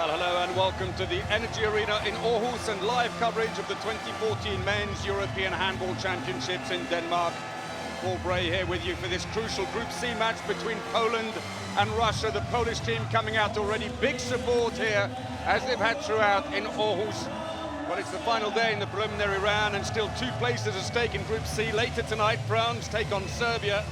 Well, hello and welcome to the Energy Arena in Aarhus and live coverage of the 2014 Men's European Handball Championships in Denmark. Paul Bray here with you for this crucial Group C match between Poland and Russia. The Polish team coming out already. Big support here, as they've had throughout in Aarhus. Well, it's the final day in the preliminary round and still 2 places at stake in Group C. Later tonight, France take on Serbia.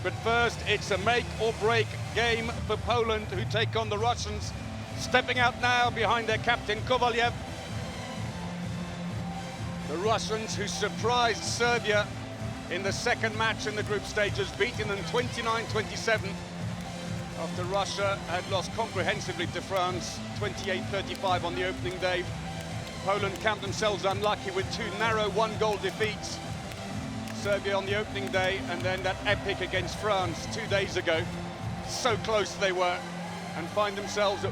But first, it's a make-or-break game for Poland, who take on the Russians. Stepping out now behind their captain, Kovalyev. The Russians, who surprised Serbia in the second match in the group stages, beating them 29-27 after Russia had lost comprehensively to France 28-35 on the opening day. Poland count themselves unlucky with 2 narrow 1-goal defeats. Serbia on the opening day, and then that epic against France 2 days ago. So close they were, and find themselves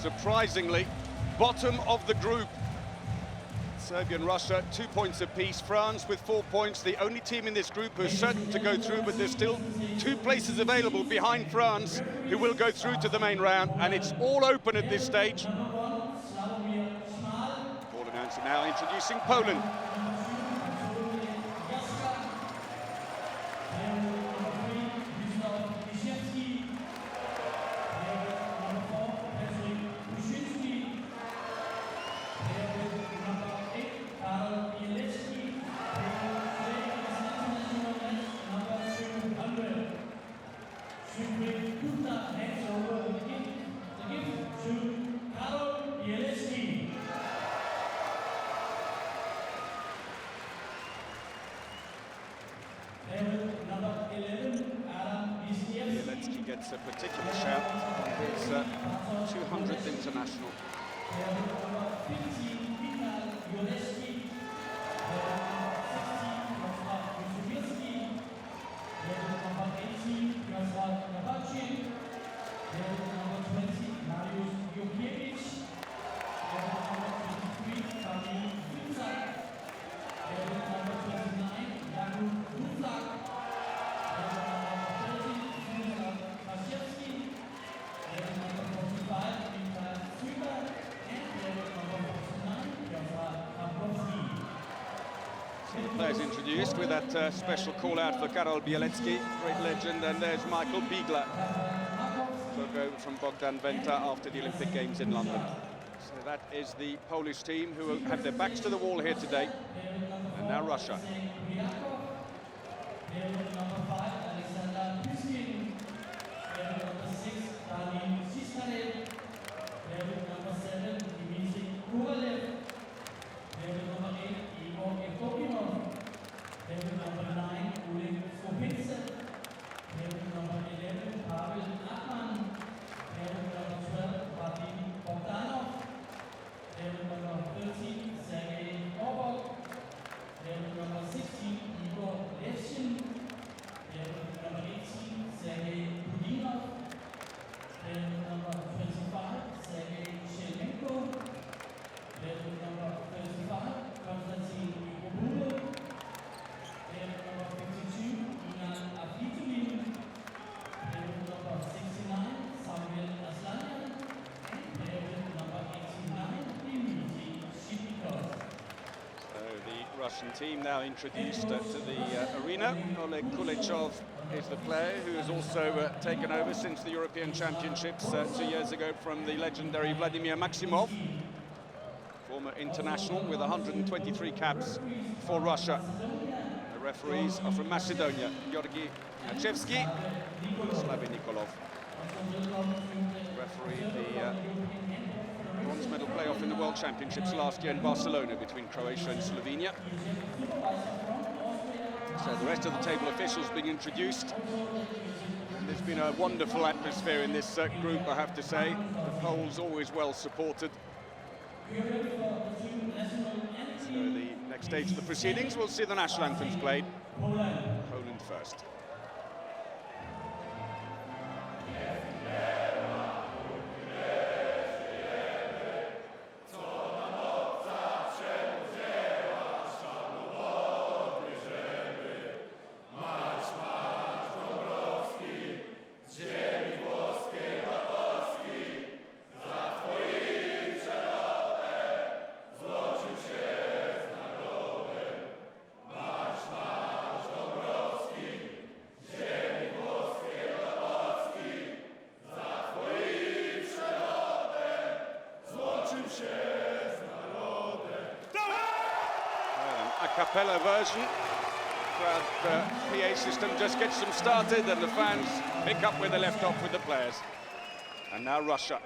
surprisingly bottom of the group. Serbia and Russia 2 points apiece. France with 4 points, the only team in this group who's certain to go through, but there's still 2 places available behind France, who will go through to the main round, and it's all open at this stage. Ball announcer now introducing Poland. Bielecki gets a particular shout on his 200th international. Players introduced with that special call out for Karol Bielecki, great legend, and there's Michael Biegler, took over from Bogdan Venta after the Olympic Games in London. So that is the Polish team, who have their backs to the wall here today. And now Russia. Russian team now introduced to the arena. Oleg Kulechov is the player who has also taken over since the European Championships 2 years ago from the legendary Vladimir Maximov, former international with 123 caps for Russia. The referees are from Macedonia, Georgi Nachevsky, Slavy Nikolov. Referee the bronze medal playoff in the World Championships last year in Barcelona between Croatia and Slovenia. So the rest of the table officials being introduced. And there's been a wonderful atmosphere in this group, I have to say. The Poles always well supported. So the next stage of the proceedings, we'll see the national anthems played. Poland first. cappella version. Crowd PA system just gets them started, and the fans pick up where they left off with the players. And now Russia.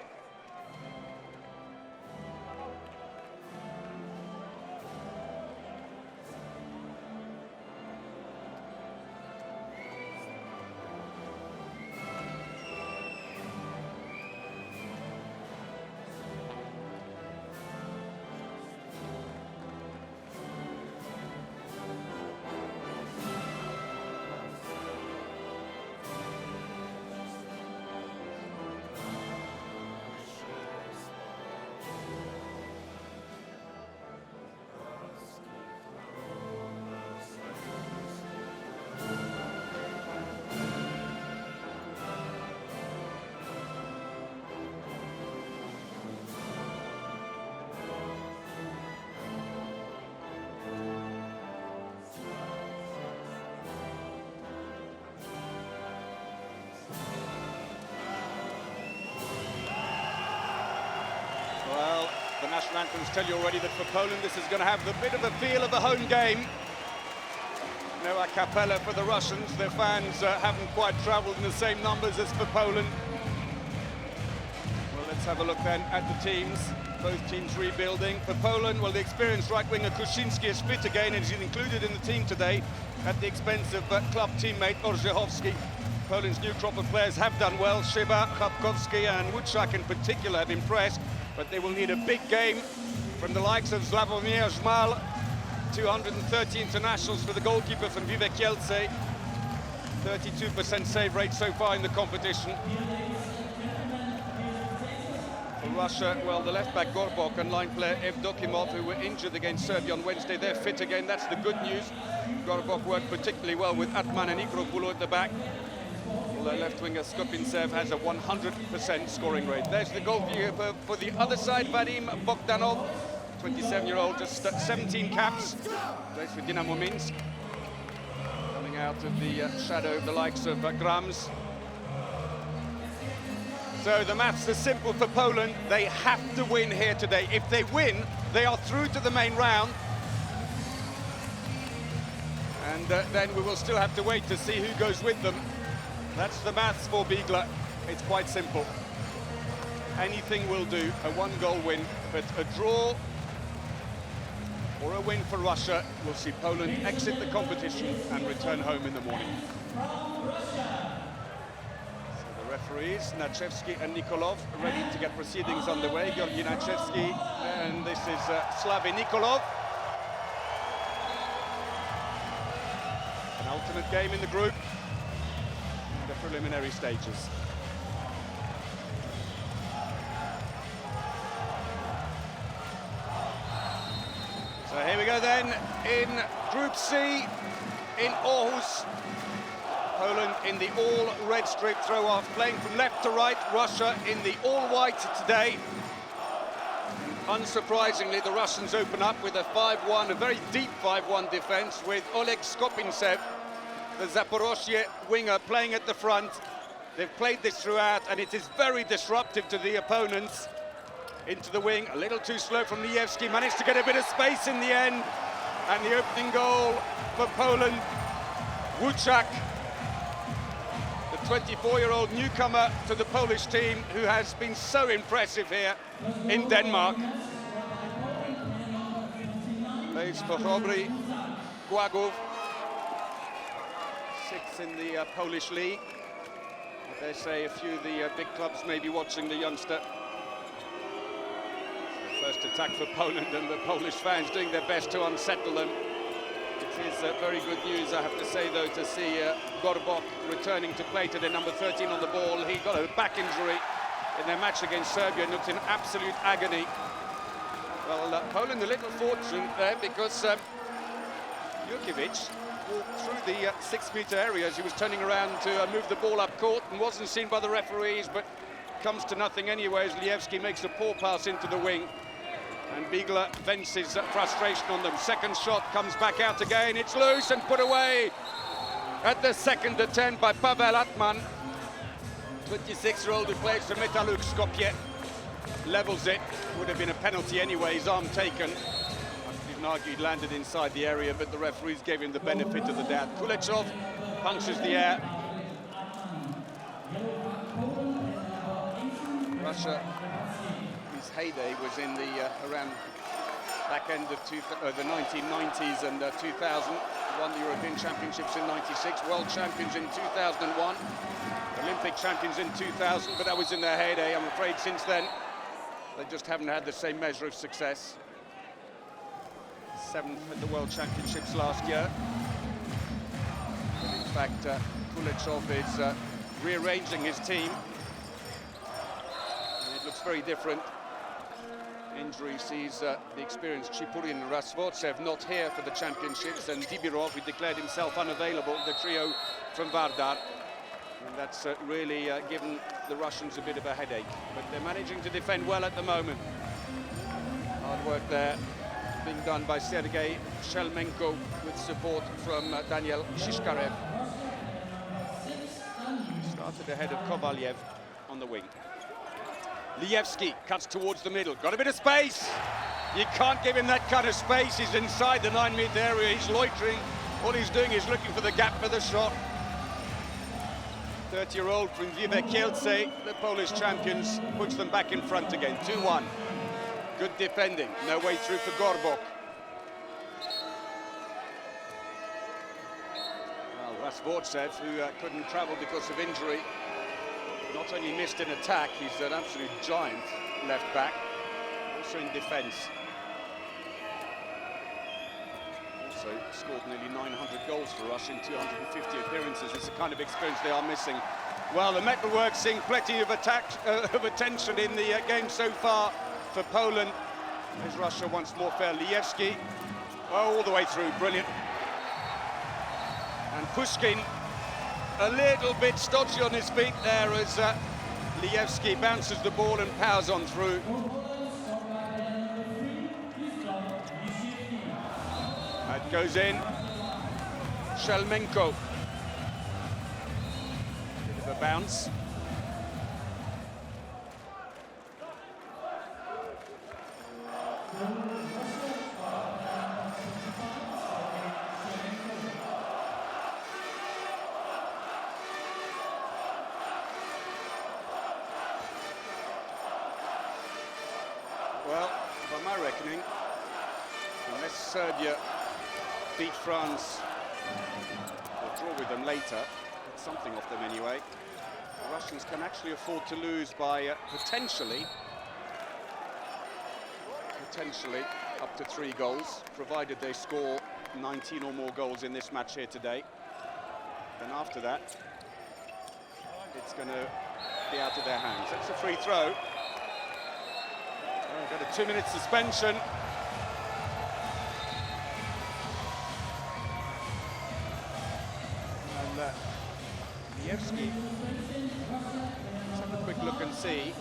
Well, the national anthems tell you already that for Poland this is going to have the bit of a feel of a home game. No a cappella for the Russians. Their fans haven't quite travelled in the same numbers as for Poland. Well, let's have a look then at the teams. Both teams rebuilding. For Poland, well, the experienced right winger Kuczynski is fit again and is included in the team today at the expense of club teammate Orzechowski. Poland's new crop of players have done well. Szyba, Chabkowski and Łuczak in particular have impressed, but they will need a big game from the likes of Sławomir Żmal, 230 internationals for the goalkeeper from Vivek Kielce, 32% save rate so far in the competition. For Russia, well, the left-back Gorbok and line player Evdokimov, who were injured against Serbia on Wednesday, they're fit again. That's the good news. Gorbok worked particularly well with Atman and Igrogulo at the back. Although left winger Skopinsev has a 100% scoring rate. There's the goalkeeper for the other side, Vadim Bogdanov, 27-year-old, just 17 caps, plays for Dynamo Minsk. Coming out of the shadow of the likes of Grams. So the maths are simple for Poland. They have to win here today. If they win, they are through to the main round. And then we will still have to wait to see who goes with them. That's the maths for Bigla. It's quite simple. Anything will do, a one-goal win, but a draw or a win for Russia will see Poland exit the competition and return home in the morning. So the referees, Nachevsky and Nikolov, ready to get proceedings underway. Georgi Nachevsky, and this is Slavy Nikolov. An ultimate game in the group. The preliminary stages. So here we go then in Group C in Aarhus. Poland in the all-red strip throw-off, playing from left to right. Russia in the all-white today. Unsurprisingly, the Russians open up with a 5-1, a very deep 5-1 defense with Oleg Skopinsev, the Zaporozhye winger, playing at the front. They've played this throughout, and it is very disruptive to the opponents. Into the wing, a little too slow from Lievski, managed to get a bit of space in the end. And the opening goal for Poland, Łuczak, the 24-year-old newcomer to the Polish team, who has been so impressive here in Denmark. Plays for Chrobry, Głogów. Sixth in the Polish league. I dare say a few of the big clubs may be watching the youngster. So first attack for Poland, and the Polish fans doing their best to unsettle them. It is very good news, I have to say, though, to see Gorbok returning to play today, number 13 on the ball. He got a back injury in their match against Serbia and looked in absolute agony. Well, Poland a little fortunate there, because Jurkiewicz walked through the 6-metre area as he was turning around to move the ball up court and wasn't seen by the referees, but comes to nothing anyway as Lievski makes a poor pass into the wing. And Bigla vents his frustration on them. Second shot comes back out again. It's loose and put away at the second attempt by Pavel Atman. 26-year-old who plays for Metalurg Skopje. Levels it. Would have been a penalty anyway, his arm taken. Must argue he landed inside the area, but the referees gave him the benefit of the doubt. Kulechov punctures the air. Russia, his heyday was in the around back end of the 1990s and 2000. Won the European Championships in '96, World Champions in 2001, Olympic champions in 2000, but that was in their heyday. I'm afraid since then, they just haven't had the same measure of success. 7th at the World Championships last year. But in fact, Kulechov is rearranging his team. And it looks very different. Injury sees the experienced Chipurin and Rasvortsev not here for the championships, and Dibirov, who declared himself unavailable, the trio from Vardar. And that's really given the Russians a bit of a headache. But they're managing to defend well at the moment. Hard work there being done by Sergei Shelmenko with support from Daniel Shishkarev. Started ahead of Kovalyev on the wing. Lievski cuts towards the middle, got a bit of space. You can't give him that kind of space. He's inside the 9-meter area, he's loitering. All he's doing is looking for the gap for the shot. 30-year-old from Vive Kielce, the Polish champions, puts them back in front again, 2-1. Good defending, no way through for Gorbok. Well, Rasvortsev, who couldn't travel because of injury, not only missed in attack, he's an absolute giant left back, also in defence. Also scored nearly 900 goals for Russia in 250 appearances. It's the kind of experience they are missing. Well, the metalwork seeing plenty of attention in the game so far for Poland. There's Russia once more fair. Lievski, all the way through, brilliant. And Pushkin, a little bit stodgy on his feet there as Lievski bounces the ball and powers on through. That goes in. Shelmenko. Bit of a bounce. Well, by my reckoning, unless Serbia beat France or draw with them later, get something off them anyway, the Russians can actually afford to lose by potentially up to 3 goals, provided they score 19 or more goals in this match here today. Then after that, it's going to be out of their hands. That's a free throw. Got a 2-minute suspension. And Lievski, let's have a quick look and see.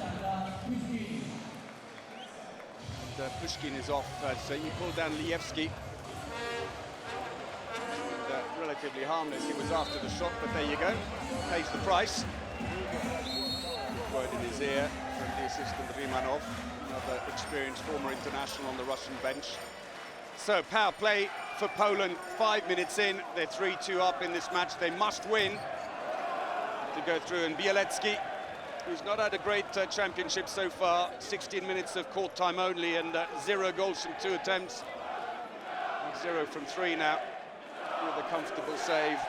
And Pushkin is off, so you pull down Lievski. And, relatively harmless, he was after the shot, but there you go, pays the price. Word in his ear from the assistant Rimanov. Another experienced former international on the Russian bench. So power play for Poland, 5 minutes in. They're 3-2 up in this match. They must win to go through. And Bielecki, who's not had a great championship so far, 16 minutes of court time only and 0 goals from 2 attempts. And 0 from 3 now, with a comfortable save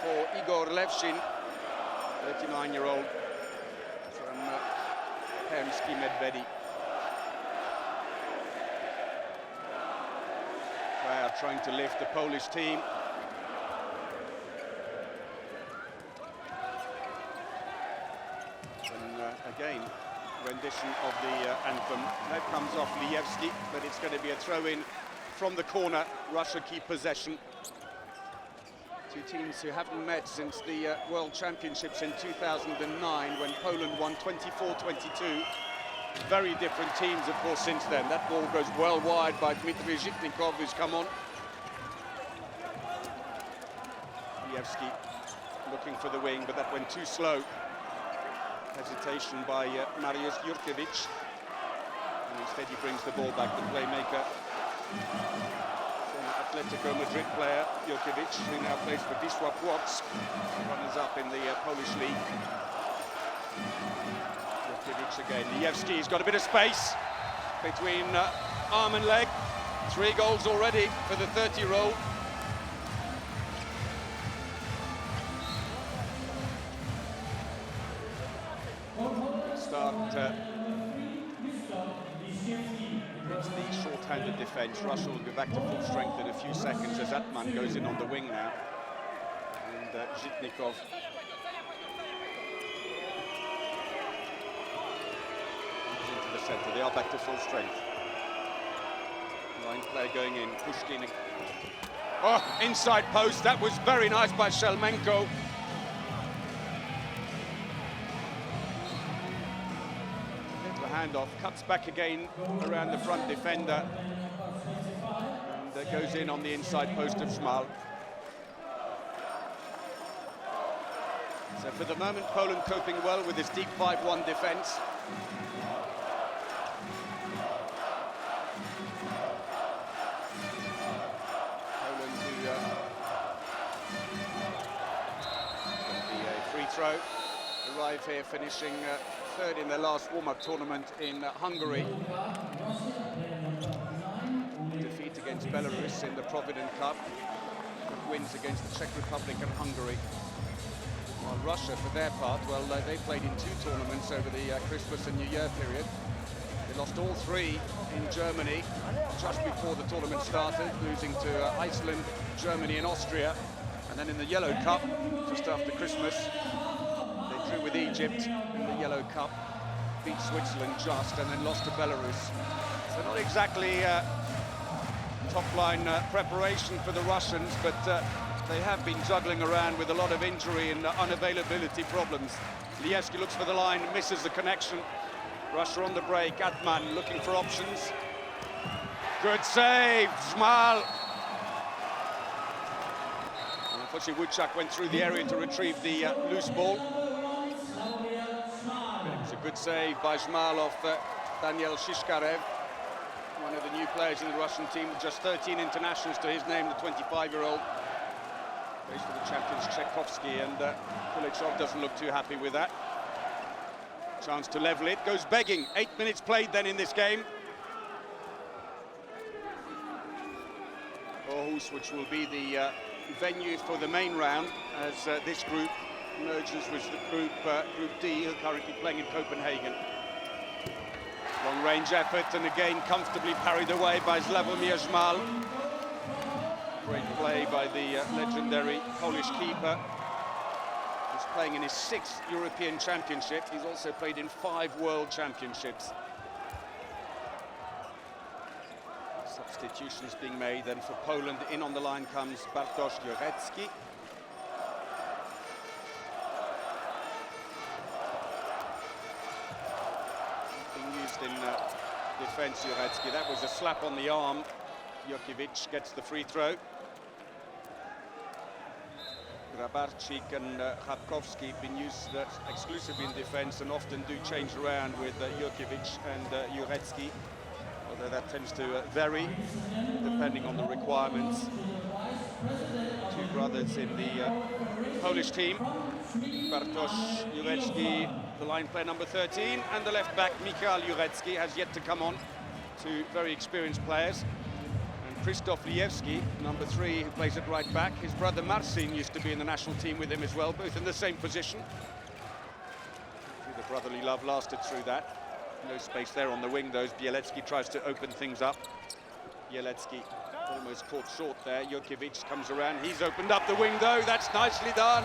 for Igor Levshin, 39-year-old from Permsky Medvedi. Trying to lift the Polish team. And again, rendition of the anthem. That comes off Lievski, but it's going to be a throw-in from the corner. Russia keep possession. Two teams who haven't met since the World Championships in 2009, when Poland won 24-22. Very different teams, of course, since then. That ball goes well wide by Dmitry Zhitnikov, who's come on. Lievski looking for the wing, but that went too slow. Hesitation by Mariusz Jurkiewicz. And instead he brings the ball back, the playmaker. Atletico Madrid player, Jurkovic, who now plays for Wisła Płock, runners-up in the Polish league. Jurkovic again. Lijewski's got a bit of space between arm and leg. 3 goals already for the 30-year-old. Start against the short-handed defence. Russia will be back to full strength in a few seconds as Atman goes in on the wing now. And Zhitnikov into the centre. They are back to full strength. Line player going in. Pushkin. Oh, inside post. That was very nice by Shelmenko. Handoff, cuts back again around the front defender and goes in on the inside post of Szmal. So for the moment, Poland coping well with this deep 5-1 defence. Poland who it's going to be a free throw. Arrive here finishing third in their last warm-up tournament in Hungary. Defeat against Belarus in the Provident Cup. Wins against the Czech Republic and Hungary. While Russia, for their part, well, they played in 2 tournaments over the Christmas and New Year period. They lost all 3 in Germany just before the tournament started, losing to Iceland, Germany and Austria. And then in the Yellow Cup, just after Christmas, they drew with Egypt in the Yellow Cup, beat Switzerland just, and then lost to Belarus. So not exactly top-line preparation for the Russians, but they have been juggling around with a lot of injury and unavailability problems. Lijewski looks for the line, misses the connection. Russia on the break, Atman looking for options. Good save, Szmal. Unfortunately, Wójcik went through the area to retrieve the loose ball. It was a good save by Szmal off Daniel Shishkarev, one of the new players in the Russian team with just 13 internationals to his name, the 25-year-old. Plays for the champions Tchaikovsky, and Kuleshov doesn't look too happy with that. Chance to level it, goes begging. 8 minutes played then in this game. Aarhus, which will be the venue for the main round, as this group merges with the group D, who are currently playing in Copenhagen. Long-range effort, and again comfortably parried away by Sławomir Szmal. Great play by the legendary Polish keeper. He's playing in his 6th European Championship. He's also played in 5 World Championships. Substitutions being made, and for Poland, in on the line comes Bartosz Jurecki. Being used in defence, Jurecki. That was a slap on the arm. Jurkovic gets the free throw. Grabarczyk and Chabkowski have been used exclusively in defence and often do change around with Jurkovic and Jurecki, although that tends to vary depending on the requirements. 2 brothers in the Polish team. Bartosz Jurecki, the line player number 13, and the left back Michał Jurecki has yet to come on. 2 very experienced players. Krzysztof Lijewski, number 3, who plays at right back. His brother Marcin used to be in the national team with him as well, both in the same position. The brotherly love lasted through that. No space there on the wing, though, as Bielecki tries to open things up. Bielecki almost caught short there. Jurkovic comes around. He's opened up the wing, though. That's nicely done.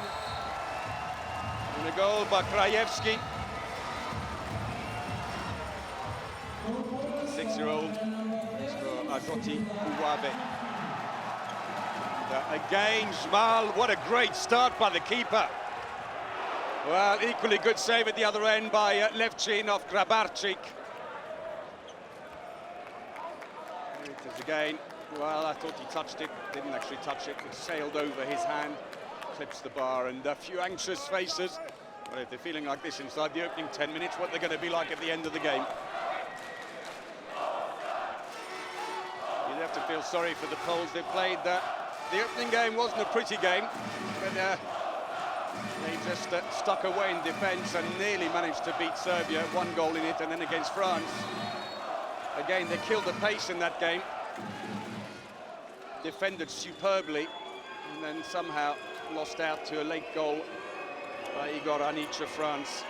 And a goal by Krajewski. 6-year-old. Agoti Uwabe. Again, Szmal, what a great start by the keeper. Well, equally good save at the other end by Levchin off Grabarczyk. It is again, well, I thought he touched it, didn't actually touch it, it sailed over his hand, clips the bar, and a few anxious faces. Well, if they're feeling like this inside the opening 10 minutes, what they're going to be like at the end of the game. have to feel sorry for the Poles. They played the opening game wasn't a pretty game, but they just stuck away in defence and nearly managed to beat Serbia. 1 goal in it, and then against France, again they killed the pace in that game. Defended superbly, and then somehow lost out to a late goal by Igor Anić of France.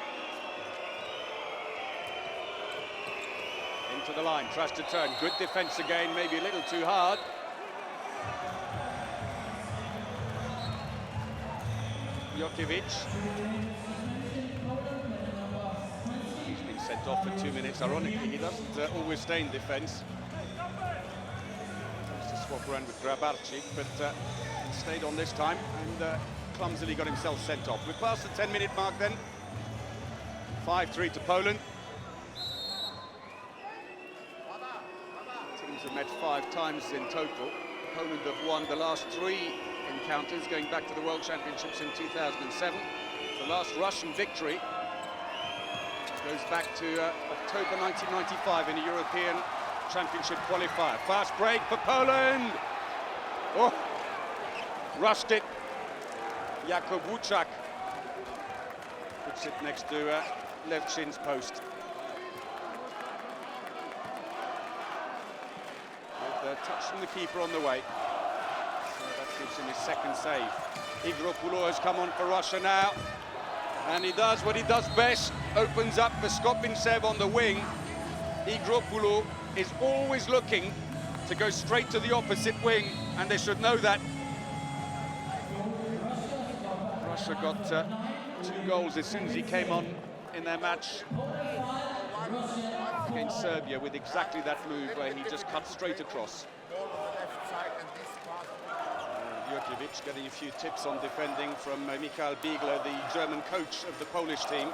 Into the line, tries to turn. Good defence again, maybe a little too hard. Jokiewicz. He's been sent off for 2 minutes. Ironically, he doesn't always stay in defence. Tries to swap around with Grabarczyk, but he stayed on this time and clumsily got himself sent off. We're past the 10-minute mark then. 5-3 to Poland. Teams have met 5 times in total. Poland have won the last 3 encounters going back to the World Championships in 2007. The last Russian victory goes back to October 1995 in a European Championship qualifier. Fast break for Poland! Oh, rushed it. Jakub Łuczak puts it next to Levchin's post. With a touch from the keeper on the way. So that gives him his 2nd save. Igropoulou has come on for Russia now. And he does what he does best. Opens up for Skopincev on the wing. Igropoulou is always looking to go straight to the opposite wing, and they should know that. Russia got 2 goals as soon as he came on in their match against Serbia with exactly that move where he just cut straight across. Jokiewicz getting a few tips on defending from Michael Biegler, the German coach of the Polish team.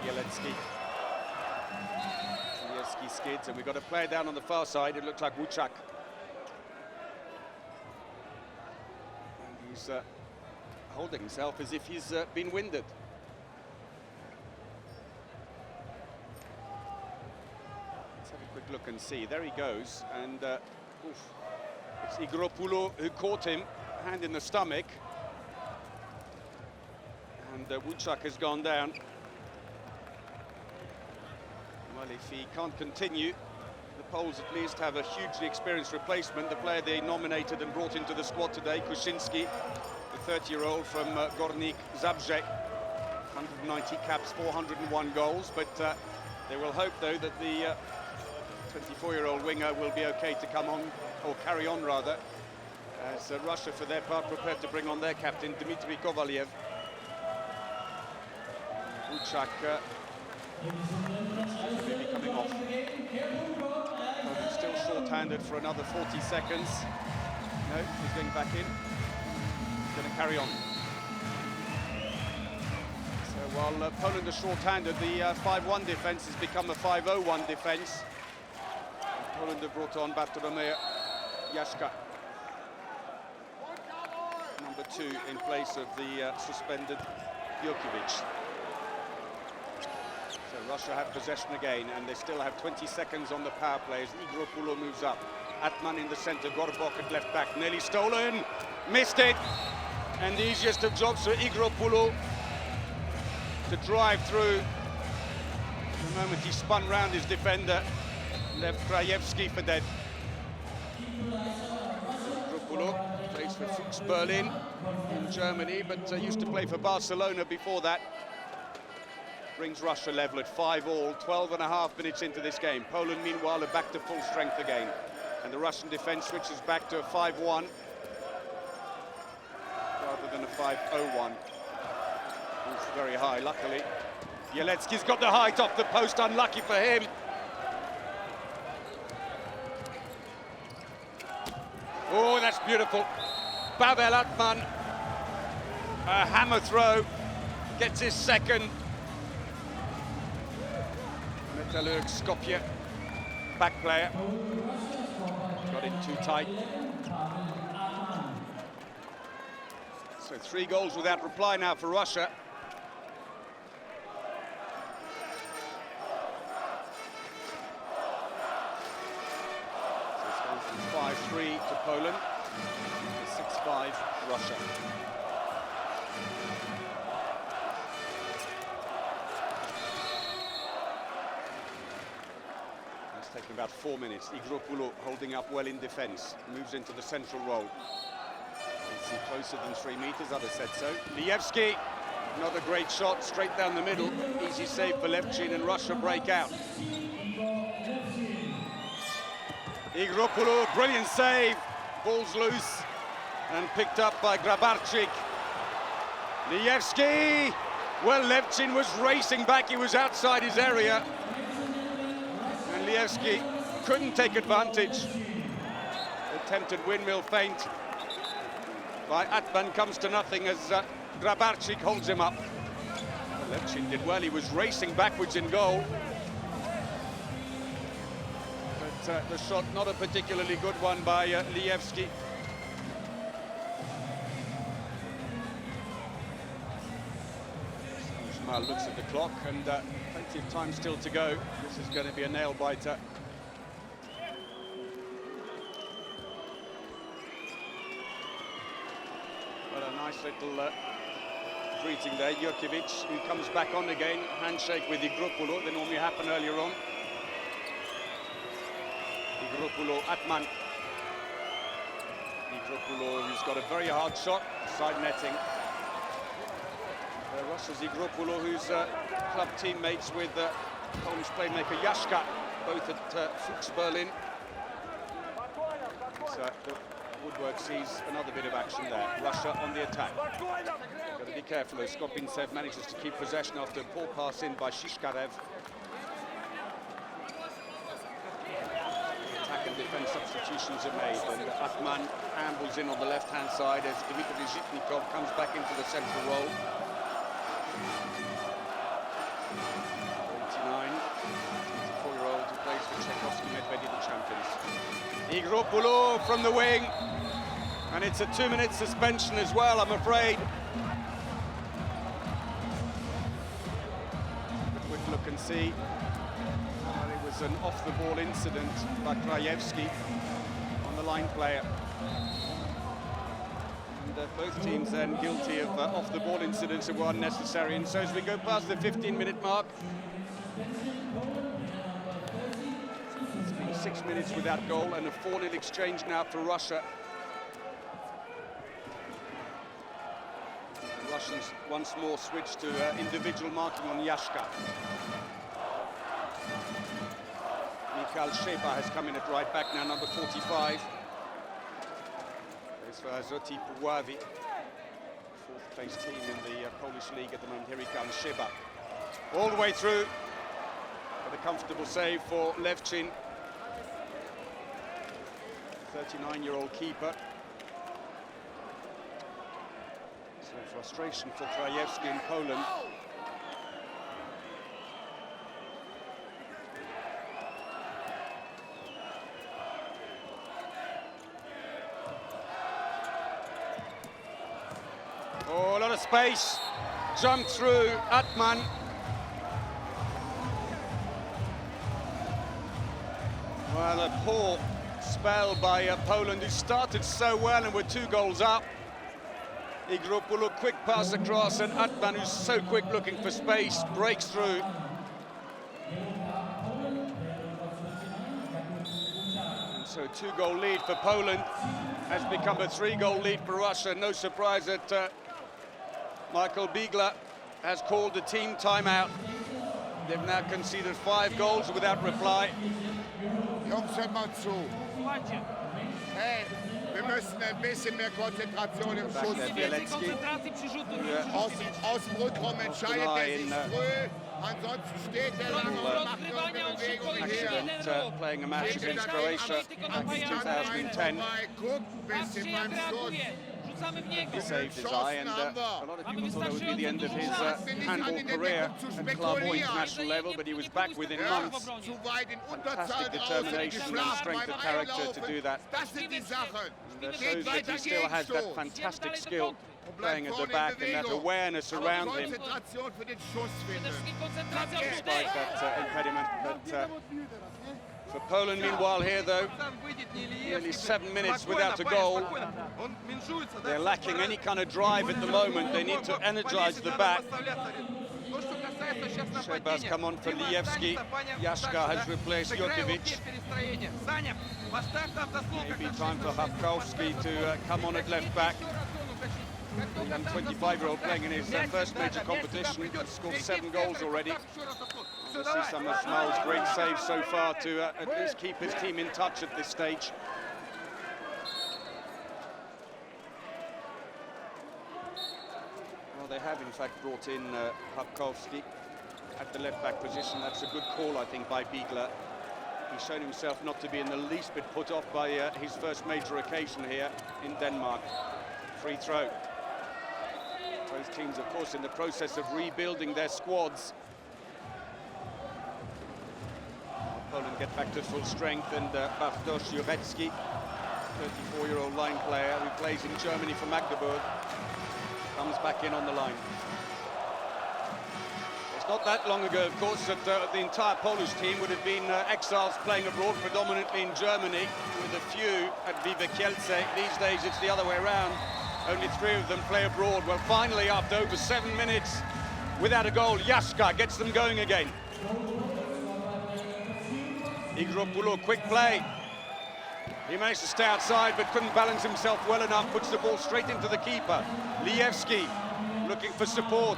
Bielecki skids, and we've got a player down on the far side. It looks like Łuczak. And he's holding himself as if he's been winded. Let's have a quick look and see. There he goes, and it's Igropoulou who caught him, hand in the stomach, and Łuczak has gone down. Well, if he can't continue, the Poles at least have a hugely experienced replacement. The player they nominated and brought into the squad today, Kuczynski, the 30-year-old from Górnik Zabrze, 190 caps, 401 goals. But they will hope, though, that the 24-year-old winger will be okay to come on, or carry on rather, as Russia, for their part, prepared to bring on their captain, Dmitry Kovalyev. Łuczak really coming off. Poland still short-handed for another 40 seconds. No, he's going back in. He's going to carry on. So while Poland are short-handed, the 5-1 defence has become a 5-0-1 defence. Poland have brought on Bartłomiej Jaszka, number 2, in place of the suspended Jokiewicz. So Russia have possession again, and they still have 20 seconds on the power play as Igropoulou moves up. Atman in the centre, Gorbok at left back, nearly stolen, missed it, and the easiest of jobs for Igropoulou to drive through. The moment he spun round his defender, left Krajewski for dead. Igropoulou plays for Fuchs Berlin in Germany, but used to play for Barcelona before that. Brings Russia level at 5-all, 12.5 minutes into this game. Poland, meanwhile, are back to full strength again. And the Russian defence switches back to a 5-1 rather than a 5-0-1. It's very high, luckily. Bielecki's got the height off the post, unlucky for him. Oh, that's beautiful. Pavel Atman, a hammer throw, gets his 2nd. Metalurg Skopje, back player, got in too tight. So 3 goals without reply now for Russia. to Poland, 6-5 Russia. It's taking about 4 minutes. Igropoulou holding up well in defence, moves into the central role. Is he closer than 3 meters? Others said so. Lievski, another great shot, straight down the middle. Easy save for Levchin, and Russia break out. Igropoulou, brilliant save. Ball's loose and picked up by Grabarczyk. Lievski, well, Levchin was racing back. He was outside his area. And Lievski couldn't take advantage. Attempted windmill feint by Atman comes to nothing as Grabarczyk holds him up. Well, Levchin did well. He was racing backwards in goal. But the shot not a particularly good one by Lievski. Jamal looks at the clock and plenty of time still to go. This is going to be a nail-biter. Well, a nice little greeting there. Jurkovic, who comes back on again. Handshake with Igropoulou, that normally happened earlier on. Igropoulou, Atman. Igropoulou, who's got a very hard shot, side netting. Russia's Igropoulou, who's club teammates with Polish playmaker Jaszka, both at Fuchs Berlin. So the woodwork sees another bit of action there. Russia on the attack. Got to be careful as Skopintsev manages to keep possession after a poor pass in by Shishkarev. Attack and defense substitutions are made, and Atman ambles in on the left-hand side as Dmitry Zhitnikov comes back into the central role. 24-year-old who plays for Tchaikovsky Medvedev, the champions. Igropoulou from the wing, and it's a 2-minute suspension as well, I'm afraid. A quick look and see. Well, it was an off-the-ball incident by Krajewski on the line player. And both teams then guilty of off-the-ball incidents that were unnecessary. And so as we go past the 15-minute mark, it's been 6 minutes without goal and a 4-0 exchange now for Russia. The Russians once more switch to individual marking on Jaszka. Mikhail Sheba has come in at right back now, number 45. As for Zoti Puławy, fourth place team in the Polish league at the moment. Here he comes, Sheba. All the way through. But a comfortable save for Levchin. 39-year-old keeper. So frustration for Krajewski in Poland. Oh, a lot of space. Jumped through Atman. Well, a poor spell by Poland, who started so well and were 2 goals up. Igropoulou, quick pass across, and Atman, who's so quick looking for space, breaks through. And so a 2-goal lead for Poland has become a 3-goal lead for Russia. No surprise that Michael Biegler has called the team timeout. They've now conceded 5 goals without reply. Jungs, hört mal zu. Hey, wir müssen ein bisschen mehr Konzentration im Schuss. Aus dem Rückraum entscheidet er sich früh. Ansonsten steht er lange und macht irgendeine Bewegung hier. Playing a match against Croatia back in 2010. Guckt ein bisschen beim Schuss. He saved his eye, and a lot of people thought that would be the end of his handball career at club or international level, but he was back within months. Fantastic determination and strength of character to do that. And that shows that he still has that fantastic skill. playing at the back, and that awareness around him, Konzentration für den Schuss finden. despite that impediment. But for Poland, meanwhile, here though, nearly 7 minutes without a goal. They're lacking any kind of drive at the moment. They need to energize the back. Shebas come on for Lievski. Yashka has replaced Jokovic. Maybe time for Hapkowski to come on at left back. The young 25-year-old playing in his first major competition, scored 7 goals already. We'll see some of Smal's great saves so far to at least keep his team in touch at this stage. Well, they have in fact brought in Hapkowski at the left-back position. That's a good call, I think, by Bigler. He's shown himself not to be in the least bit put off by his first major occasion here in Denmark. Free throw. Both teams, of course, in the process of rebuilding their squads. Poland get back to full strength, and Bartosz Jurecki, 34-year-old line player who plays in Germany for Magdeburg, comes back in on the line. It's not that long ago, of course, that the entire Polish team would have been exiles playing abroad, predominantly in Germany, with a few at Vive Kielce. These days it's the other way around. Only 3 of them play abroad. Well, finally, after over 7 minutes without a goal, Yashka gets them going again. Igropoulou, quick play. He managed to stay outside, but couldn't balance himself well enough. Puts the ball straight into the keeper. Lievski looking for support.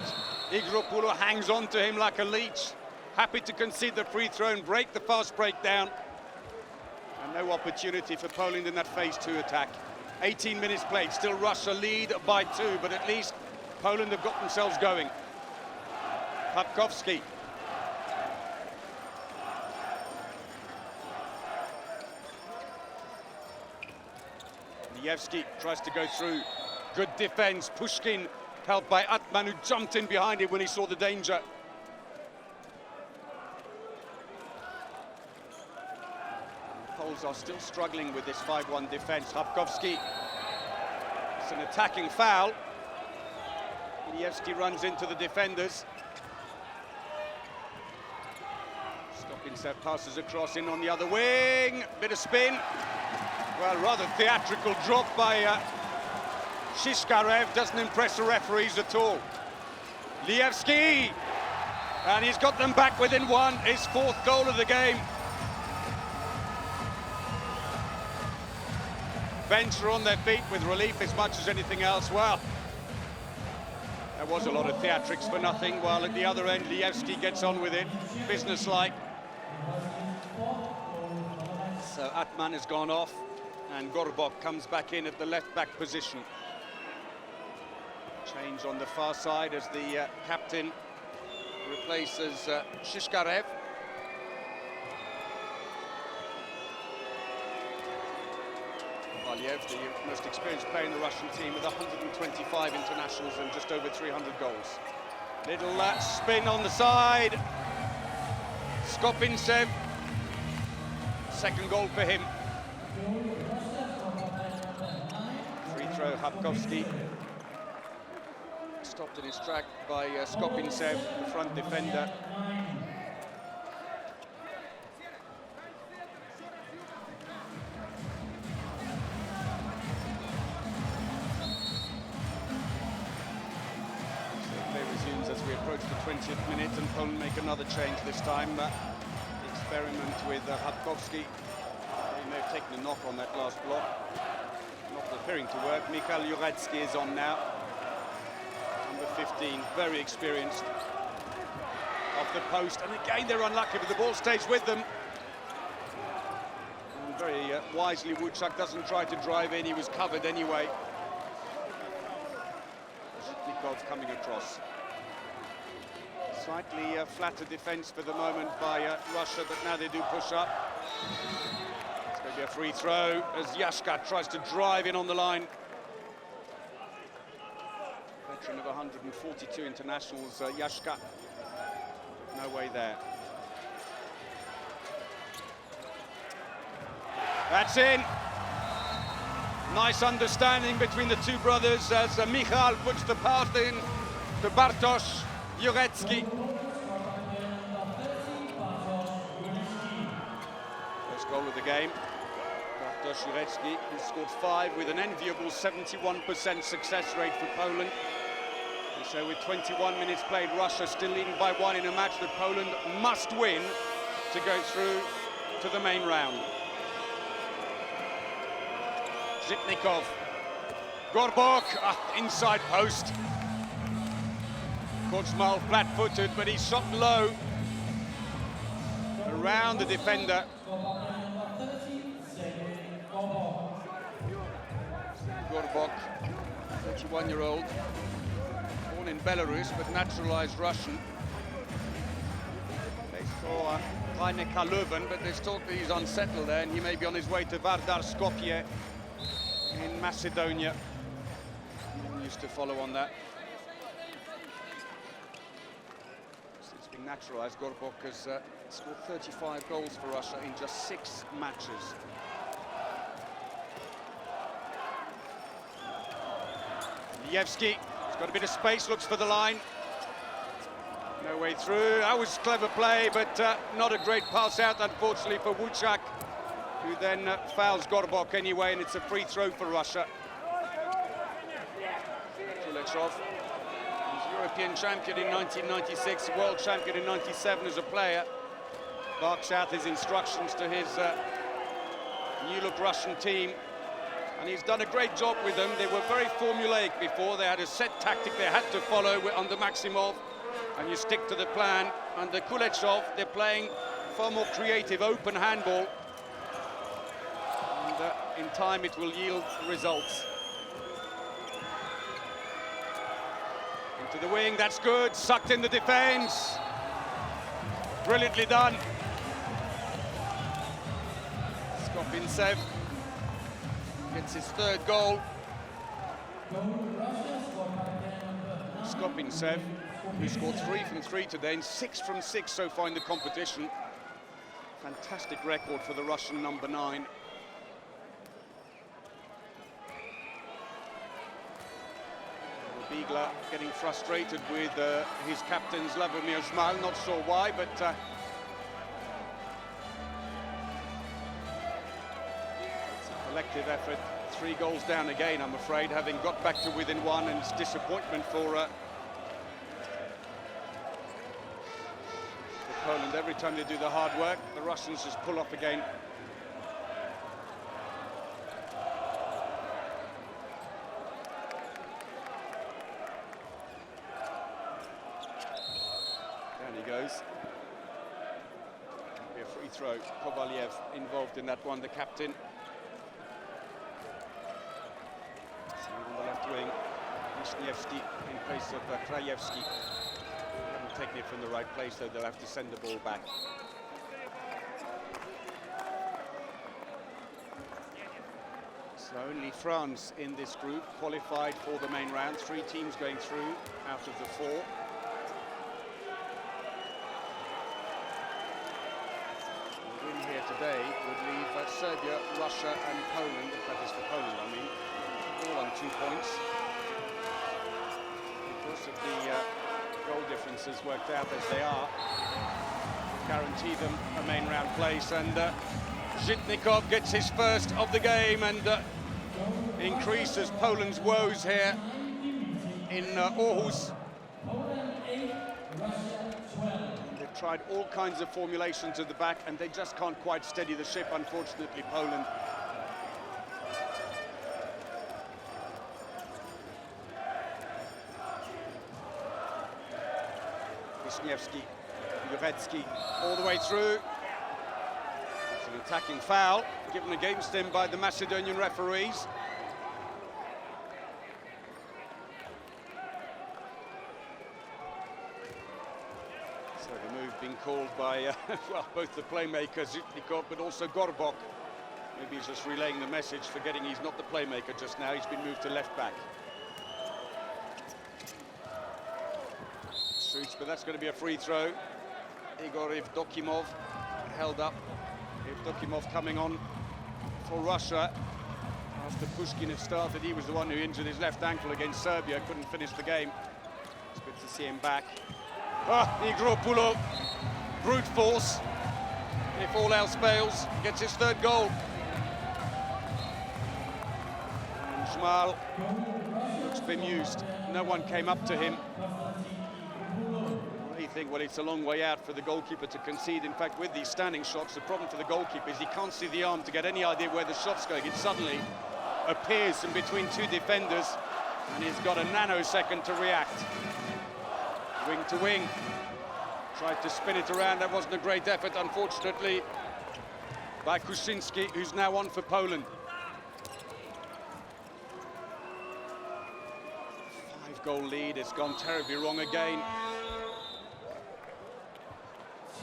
Igropoulou hangs on to him like a leech. Happy to concede the free throw and break the fast break down. And no opportunity for Poland in that phase 2 attack. 18 minutes played, still Russia lead by 2, but at least Poland have got themselves going. Hapkowski. Lievski tries to go through. Good defense. Pushkin helped by Atman, who jumped in behind him when he saw the danger. Poles are still struggling with this 5-1 defense. Hapkowski. It's an attacking foul. Lievski runs into the defenders. Skopinsev passes across in on the other wing. Bit of spin. Well, rather theatrical drop by Shishkarev. Doesn't impress the referees at all. Lievski. And he's got them back within 1. His 4th goal of the game. Bench are on their feet with relief as much as anything else. Well, there was a lot of theatrics for nothing, while at the other end, Lievski gets on with it, businesslike. So Atman has gone off, and Gorbok comes back in at the left-back position. Change on the far side as the captain replaces Shishkarev. Valiev, the most experienced player in the Russian team, with 125 internationals and just over 300 goals. Little spin on the side. Skopinsev. 2nd goal for him. Free throw, Hapkowski. Stopped in his track by Skopinsev, the front defender. As we approach the 20th minute, and Poland make another change this time. Experiment with Hapkowski. He may have taken a knock on that last block. Not appearing to work. Michal Jurecki is on now. Number 15, very experienced. Off the post, and again they're unlucky, but the ball stays with them. And very wisely, Wujczak doesn't try to drive in. He was covered anyway. Zhitnikov coming across. Slightly flatter defense for the moment by Russia, but now they do push up. It's going to be a free throw as Yashka tries to drive in on the line. Veteran of 142 internationals, Yashka. No way there. That's in. Nice understanding between the two brothers as Michal puts the pass in to Bartosz Jurecki. First goal of the game. Bartosz Jurecki, who scored 5 with an enviable 71% success rate for Poland. And so with 21 minutes played, Russia still leading by 1 in a match that Poland must win to go through to the main round. Zhitnikov, Gorbok, inside post. Koczmal flat-footed, but he shot low around the defender. Gorbok, 31-year-old, born in Belarus but naturalized Russian. They saw Rhein-Neckar Leuven, but there's talk that he's unsettled there, and he may be on his way to Vardar Skopje in Macedonia. I used to follow on that. Since being naturalized, Gorbok has scored 35 goals for Russia in just 6 matches. Yevsky, he's got a bit of space, looks for the line. No way through. That was clever play, but not a great pass out, unfortunately, for Wuchak, who then fouls Gorbok anyway, and it's a free throw for Russia. Kuleshov, he's European champion in 1996, world champion in 97 as a player. Barks out his instructions to his new-look Russian team, and he's done a great job with them. They were very formulaic before. They had a set tactic they had to follow under Maximov, and you stick to the plan. Under Kuleshov, they're playing far more creative, open handball. In time it will yield results. Into the wing, that's good, sucked in the defense. Brilliantly done. Skopinsev gets his 3rd goal. Skopinsev, who scored 3 from 3 today and 6 from 6 so far in the competition. Fantastic record for the Russian number 9. Bigla getting frustrated with his captain Slavomir Zmal, not sure why, but it's a collective effort. 3 goals down again, I'm afraid, having got back to within 1, and it's disappointment for Poland. Every time they do the hard work, the Russians just pull off again. Goes. Be a free throw. Kovalyev involved in that one, the captain. On the left wing, Wisniewski in place of Krajewski. Haven't taken it from the right place, so they'll have to send the ball back. So only France in this group qualified for the main round. 3 teams going through out of the 4. Today would leave Serbia, Russia and Poland, if that is for Poland I mean, all on 2 points. Because of the goal differences worked out as they are, guarantee them a main round place, and Zhitnikov gets his 1st of the game and increases Poland's woes here in Aarhus. Tried all kinds of formulations at the back, and they just can't quite steady the ship, unfortunately, Poland. Wisniewski, Jurecki, all the way through. It's an attacking foul given against him by the Macedonian referees. Being called by well, both the playmaker Zhitnikov but also Gorbok. Maybe he's just relaying the message, forgetting he's not the playmaker just now. He's been moved to left back. Shoots, but that's going to be a free throw. Igor Evdokimov held up. Evdokimov coming on for Russia After Pushkin had started, he was the one who injured his left ankle against Serbia, couldn't finish the game. It's good to see him back. Igropoulos, brute force. If all else fails, gets his third goal. And Jmal looks bemused. No one came up to him. You think, well, it's a long way out for the goalkeeper to concede. In fact, with these standing shots, the problem for the goalkeeper is he can't see the arm to get any idea where the shot's going. It suddenly appears in between two defenders, and he's got a nanosecond to react. Wing to wing. Tried to spin it around. That wasn't a great effort, unfortunately, by Kuczynski, who's now on for Poland. 5-goal lead. It's gone terribly wrong again.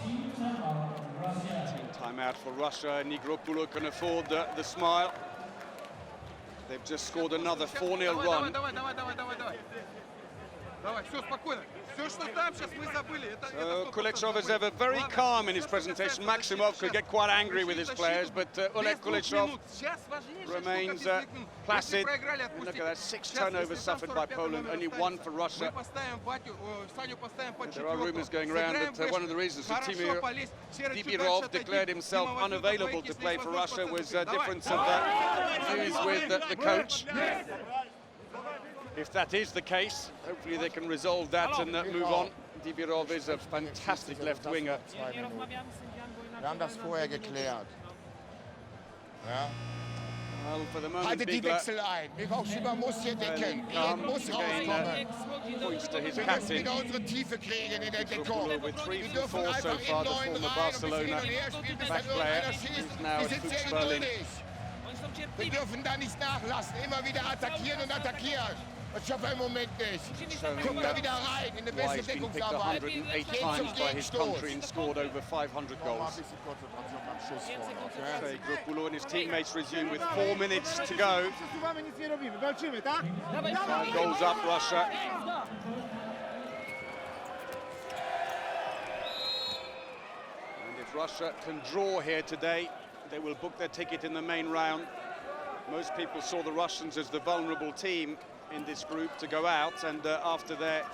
Team timeout for Russia. Igropoulos can afford the smile. They've just scored another 4-0 run. So Kuleshov is ever very calm in his presentation. Maximov could get quite angry with his players, but Oleg Kuleshov remains placid. And look at that, 6 turnovers suffered by Poland, only 1 for Russia. There are rumours going around that one of the reasons that Timur Dibirov declared himself unavailable to play for Russia was a difference of views with the coach. If that is the case, hopefully they can resolve that and move on. Dibirov is a fantastic left winger. Wir haben das vorher geklärt. Ja. Well, for the moment, Haltet die Wechsel ein. Schieber muss hier decken. Er muss rauskommen. Points to his Wir müssen captain. wieder unsere Tiefe kriegen in der Deckung. With 3 Wir from dürfen 4 so einfach far, in the neuen former Reihen Barcelona spielen, bis back dann player, irgendeiner schießt. who's now Wir at sind Fuchs sehr Berlin. geduldig. Wir dürfen da nicht nachlassen. Immer wieder attackieren und attackieren. Das schafft er im Moment nicht. Kommt da wieder rein in eine Why bessere he's been picked Deckungsarbeit. 108 Geht times zum by his Gegenstoß. country and scored over 500 goals. So Igropoulos and his teammates resume with 4 minutes to go. 5 goals up, Russia. And if Russia can draw here today, they will book their ticket in the main round. Most people saw the Russians as the vulnerable team in this group to go out, and after their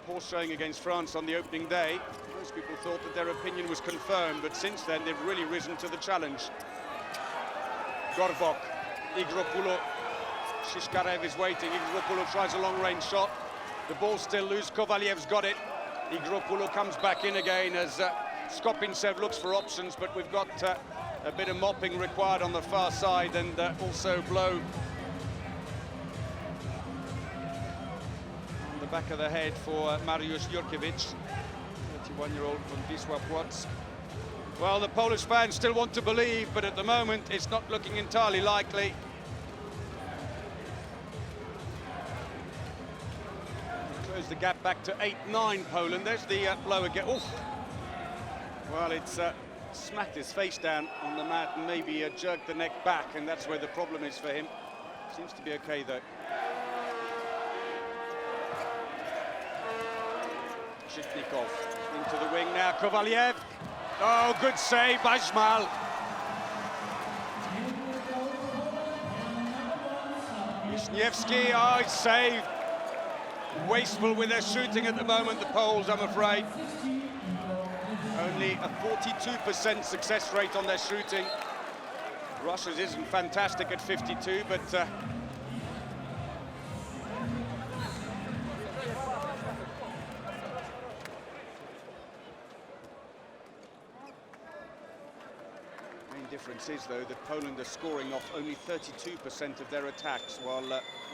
poor showing against France on the opening day, most people thought that their opinion was confirmed, but since then they've really risen to the challenge. Gorbok, Igropoulos, Shishkarev is waiting. Igropoulos tries a long-range shot. The ball's still loose. Kovaliev's got it. Igropoulos comes back in again as Skopintsev looks for options, but we've got a bit of mopping required on the far side, and also blow on the back of the head for Mariusz Jurkiewicz, 31-year-old from Wisła Płock. Well, the Polish fans still want to believe, but at the moment it's not looking entirely likely. Close the gap back to 8-9 Poland. There's the blow again. Oof. Well, it's smacked his face down on the mat and maybe jerked the neck back, and that's where the problem is for him. Seems to be okay though. Zhitnikov into the wing now. Kovaliev. Oh, good save by Jmal. Wisniewski, oh, it's saved. Wasteful with their shooting at the moment, the Poles, I'm afraid. Only a 42% success rate on their shooting. Russia's isn't fantastic at 52, but main difference is, though, that Poland are scoring off only 32% of their attacks, while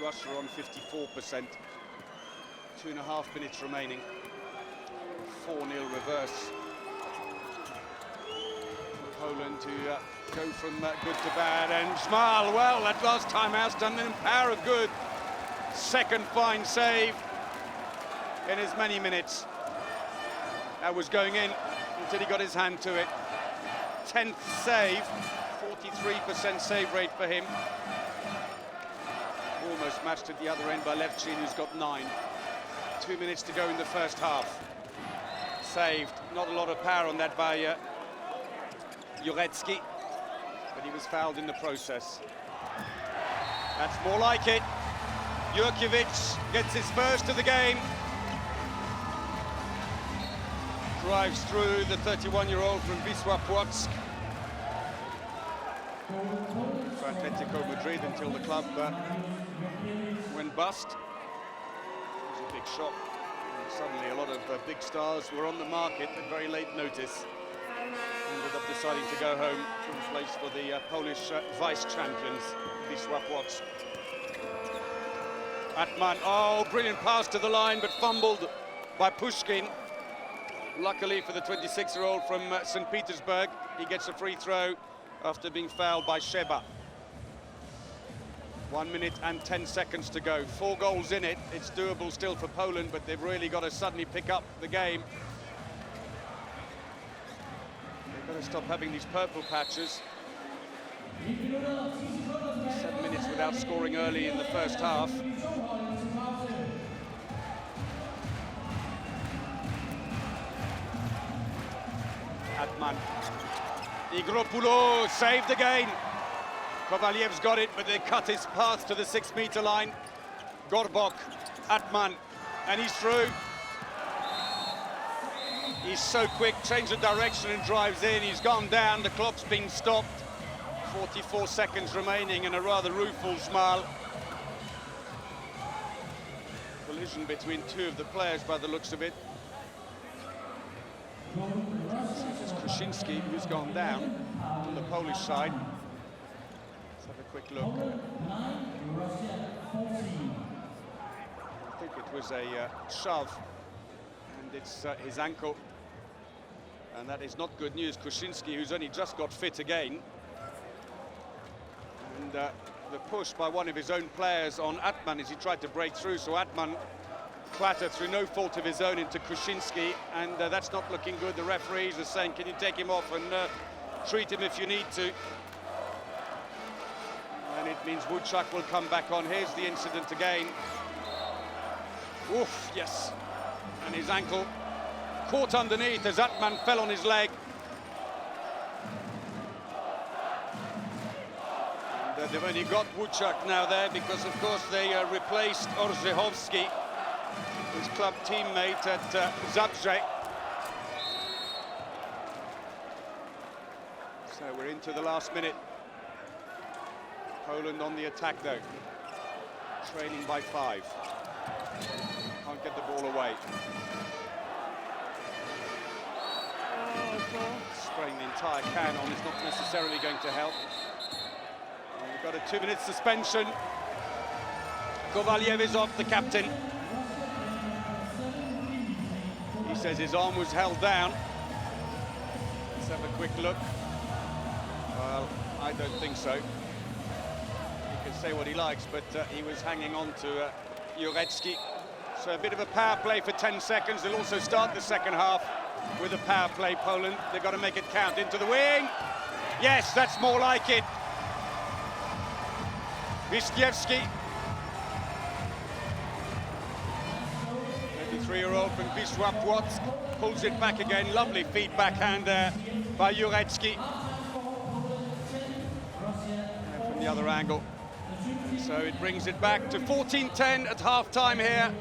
Russia are on 54%. 2.5 minutes remaining. 4-0 reverse. Poland to go from good to bad, and Jmal, well, that last timeout's done them power of good. Second fine save in as many minutes. That was going in until he got his hand to it. 10th save, 43% save rate for him. Almost matched at the other end by Levchin, who's got 9. 2 minutes to go in the first half. Saved, not a lot of power on that by Jurecki, but he was fouled in the process. That's more like it. Jurkiewicz gets his first of the game. Drives through the 31-year-old from Wisła Płock. For Atletico Madrid until the club went bust. It was a big shock. And suddenly a lot of big stars were on the market at very late notice. Ended up deciding to go home to place for the Polish vice-champions, Wisła Płock. Atman, oh, brilliant pass to the line, but fumbled by Pushkin. Luckily for the 26-year-old from St. Petersburg, he gets a free throw after being fouled by Sheba. 1 minute and 10 seconds to go. 4 goals in it. It's doable still for Poland, but they've really got to suddenly pick up the game. They've got to stop having these purple patches. 7 minutes without scoring early in the first half. Atman. Igropoulos saved again. Kovaliev's got it, but they cut his path to the 6-meter line. Gorbok, Atman, and he's through. He's so quick, change of direction and drives in. He's gone down, the clock's been stopped. 44 seconds remaining and a rather rueful smile. Collision between two of the players by the looks of it. It's Kruszyński who's gone down on the Polish side. Let's have a quick look. I think it was a shove, and it's his ankle. And that is not good news. Kruszyński, who's only just got fit again. And the push by one of his own players on Atman as he tried to break through, so Atman clattered through no fault of his own into Kruszyński, and that's not looking good. The referees are saying, can you take him off and treat him if you need to? And it means Vučák will come back on. Here's the incident again. Oof, yes. And his ankle caught underneath as Atman fell on his leg. And they've only got Vučák now there because, of course, they replaced Orzechowski, his club teammate at Zabrze. So we're into the last minute. Poland on the attack, though. Trailing by 5. Can't get the ball away. Spraying the entire can on is not necessarily going to help. And we've got a 2-minute suspension. Kovaliev is off, the captain. He says his arm was held down. Let's have a quick look. Well, I don't think so. He can say what he likes, but he was hanging on to Jurecki. So a bit of a power play for 10 seconds. They'll also start the second half with a power play, Poland. They've got to make it count. Into the wing. Yes, that's more like it. Wiśniewski. 23-year-old from Wisła Płock pulls it back again. Lovely feed backhand there by Jurecki. And from the other angle. So it brings it back to 14-10 at half-time here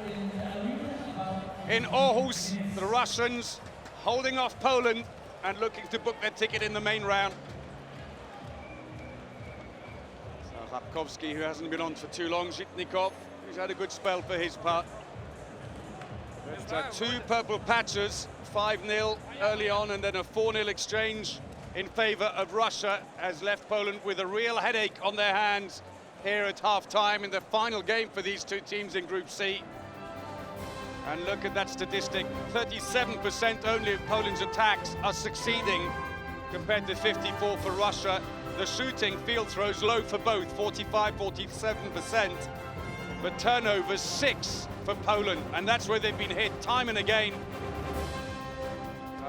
in Aarhus. The Russians holding off Poland and looking to book their ticket in the main round. So Rapkowski, who hasn't been on for too long, Zhitnikov, who's had a good spell for his part. But 2 purple patches, 5-0 early on, and then a 4-0 exchange in favour of Russia has left Poland with a real headache on their hands here at half-time in the final game for these two teams in Group C. And look at that statistic, 37% only of Poland's attacks are succeeding compared to 54% for Russia. The shooting, field throws low for both, 45-47%, but turnovers 6 for Poland, and that's where they've been hit time and again.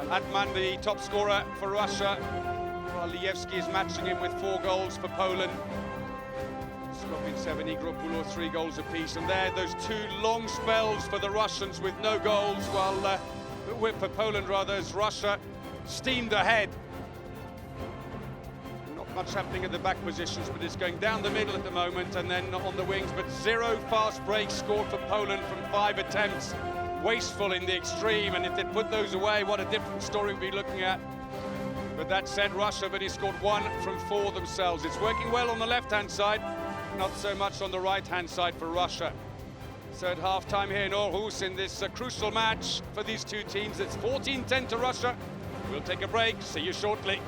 Atman, the top scorer for Russia, Lievski is matching him with 4 goals for Poland. Skopin 7, Igropoulos 3 goals apiece, and there those 2 long spells for the Russians with no goals, while for Poland rather, as Russia steamed ahead. Not much happening at the back positions, but it's going down the middle at the moment and then on the wings. But 0 fast breaks scored for Poland from 5 attempts. Wasteful in the extreme, and if they'd put those away, what a different story we'd be looking at. But that said, Russia have only scored 1 from 4 themselves. It's working well on the left-hand side, not so much on the right-hand side for Russia. So at half-time here in Aarhus in this crucial match for these two teams, it's 14-10 to Russia. We'll take a break. See you shortly.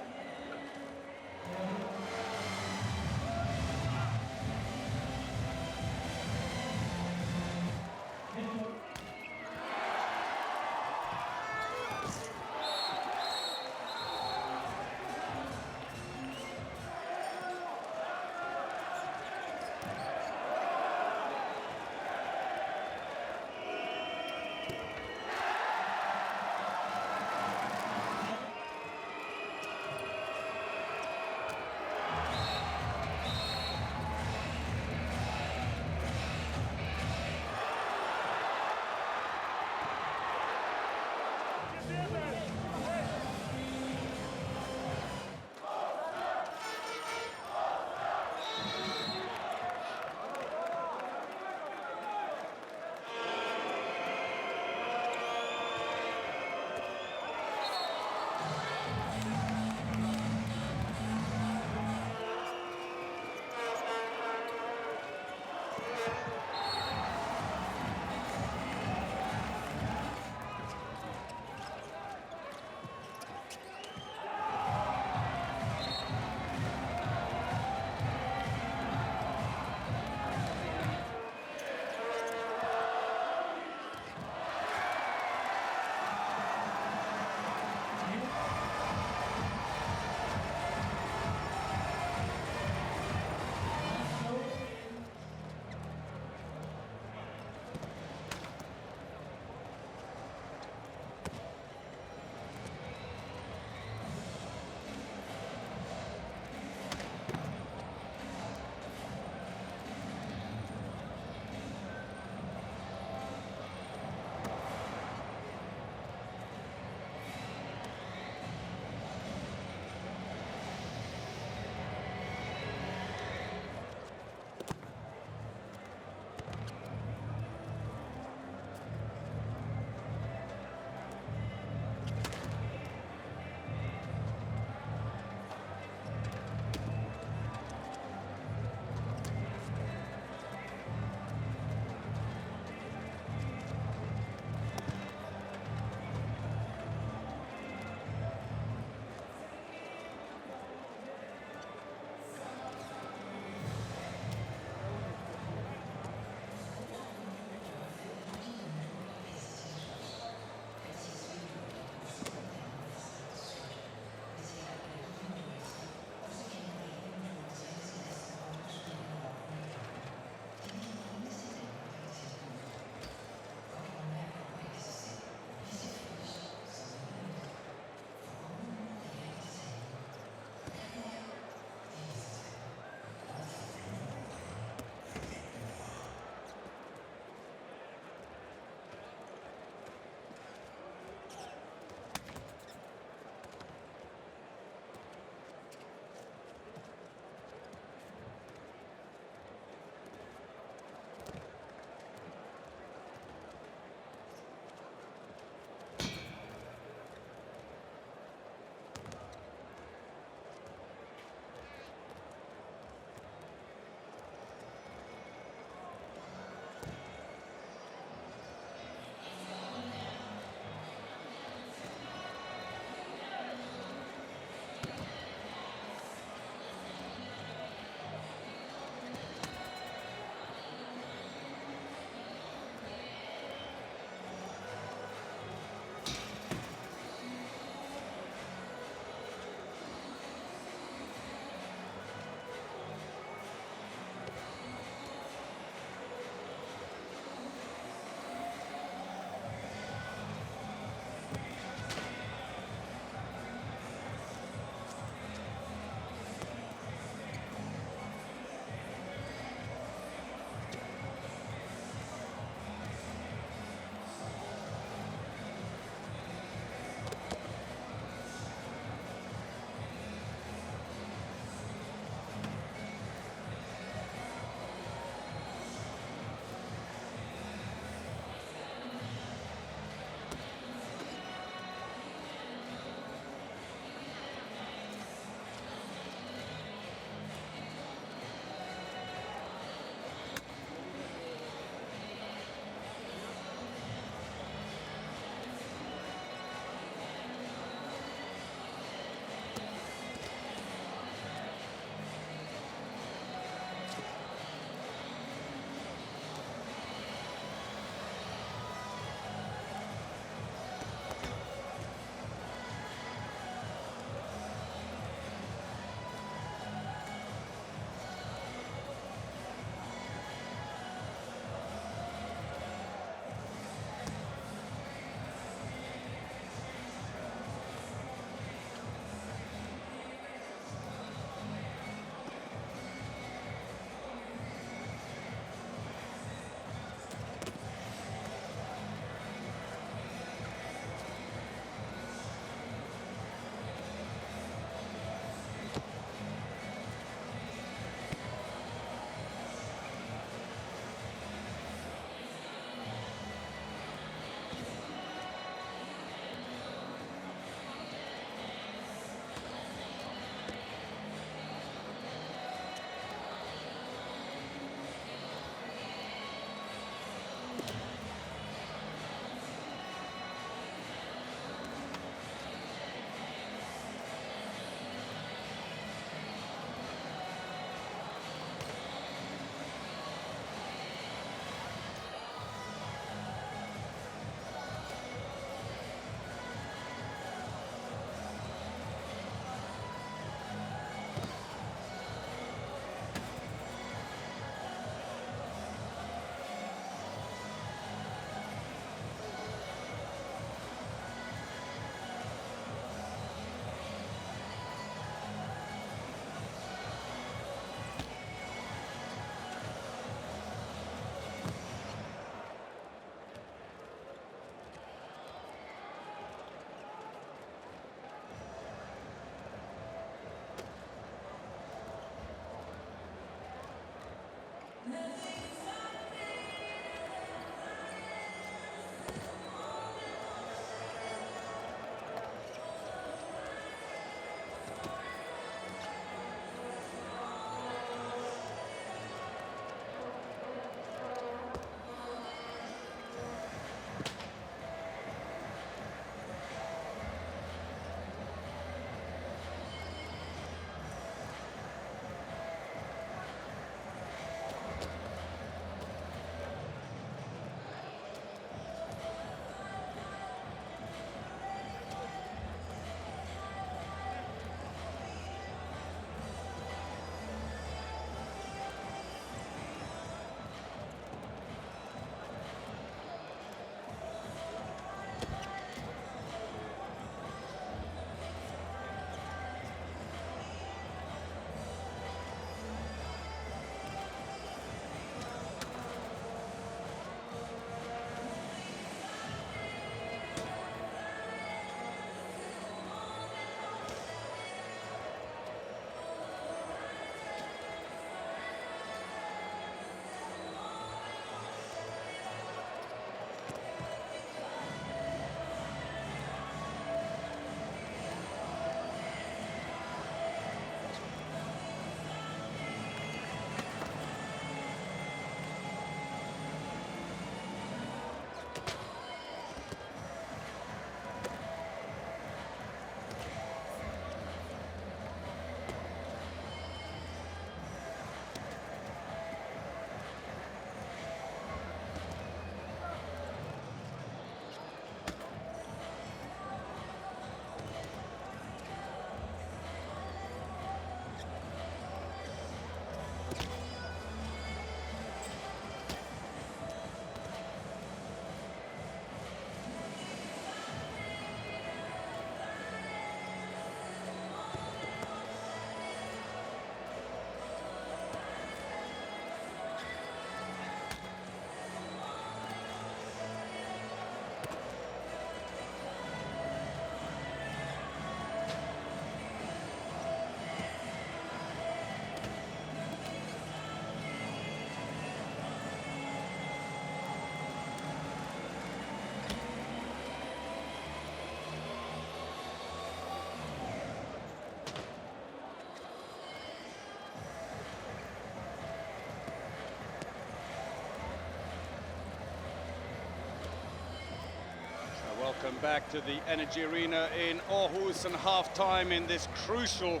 Welcome back to the Energy Arena in Aarhus, and half-time in this crucial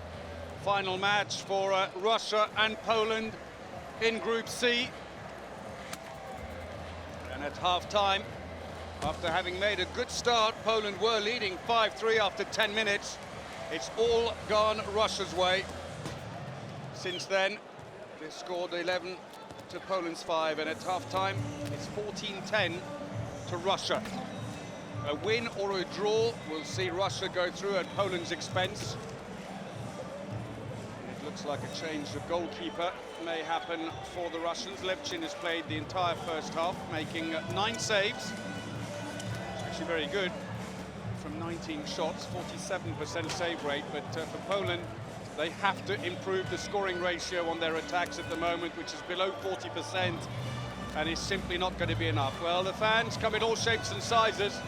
final match for Russia and Poland in Group C. And at half-time, after having made a good start, Poland were leading 5-3 after 10 minutes. It's all gone Russia's way. Since then, they scored 11 to Poland's 5, and at half-time, it's 14-10 to Russia. A win or a draw will see Russia go through at Poland's expense. It looks like a change of goalkeeper may happen for the Russians. Levchin has played the entire first half, making 9 saves. It's actually very good. From 19 shots, 47% save rate, but for Poland, they have to improve the scoring ratio on their attacks at the moment, which is below 40%, and is simply not going to be enough. Well, the fans come in all shapes and sizes,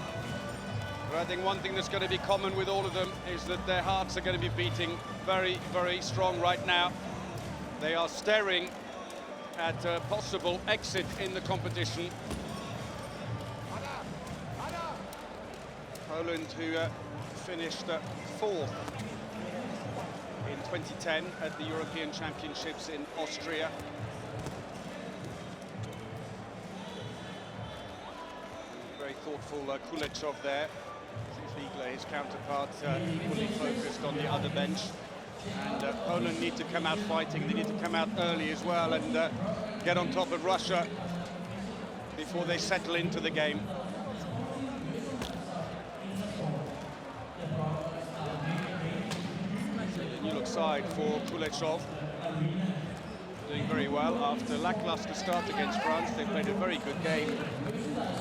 but I think one thing that's going to be common with all of them is that their hearts are going to be beating very, very strong right now. They are staring at a possible exit in the competition. Poland, who finished 4th in 2010 at the European Championships in Austria. Very thoughtful Kuleshov there. Ziegler, his counterpart, equally focused on the other bench. And Poland need to come out fighting. They need to come out early as well and get on top of Russia before they settle into the game. The new look side for Kuleshov, doing very well after a lackluster start against France. They played a very good game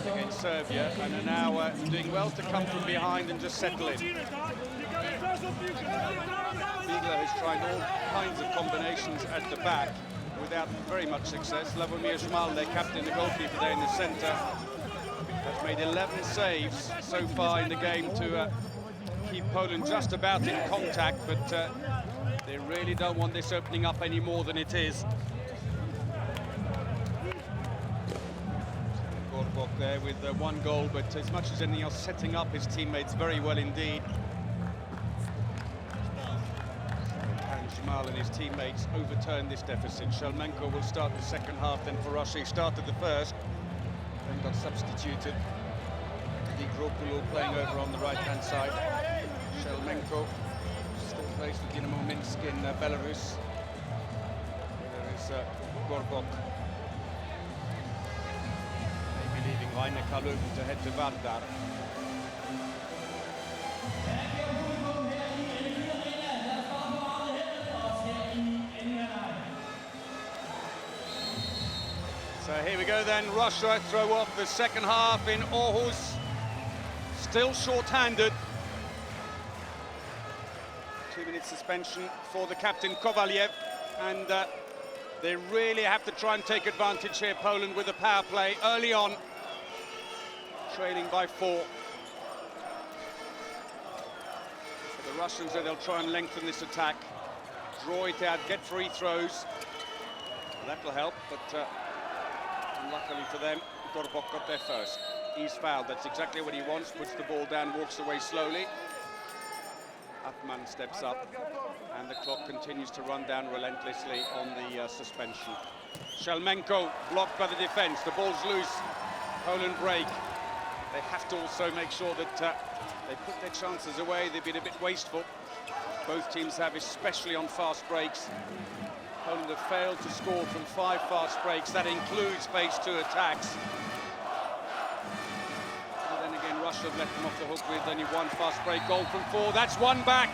against Serbia and are now doing well to come from behind and just settle in. Ziegler has tried all kinds of combinations at the back without very much success. Slavomir Szmal, their captain, the goalkeeper there in the centre, has made 11 saves so far in the game to keep Poland just about in contact, but they really don't want this opening up any more than it is. Gorbok there with 1 goal, but as much as anything else, setting up his teammates very well indeed. And Szmal and his teammates overturned this deficit. Shelmenko will start the second half, then for Russia he started the first, then got substituted. Digropoulos playing over on the right-hand side. Shelmenko still plays for Dynamo Minsk in Belarus. There is Gorbok. Maybe leaving Rhein-Neckar-Löwen to head to Vardar. So here we go then, Russia throw off the second half in Aarhus. Still short-handed. 2-minute suspension for the captain Kovalyev, and they really have to try and take advantage here, Poland, with a power play early on, trailing by 4. For the Russians, they'll try and lengthen this attack, draw it out, get free throws. That'll help, but unluckily for them, Gorbok got there first. He's fouled, that's exactly what he wants, puts the ball down, walks away slowly. Atman steps up, and the clock continues to run down relentlessly on the suspension. Shelmenko blocked by the defense, the ball's loose, Poland break. They have to also make sure that they put their chances away. They've been a bit wasteful. Both teams have, especially on fast breaks. Poland have failed to score from 5 fast breaks. That includes phase 2 attacks. But then again, Russia have let them off the hook with only 1 fast break goal from 4. That's 1 back.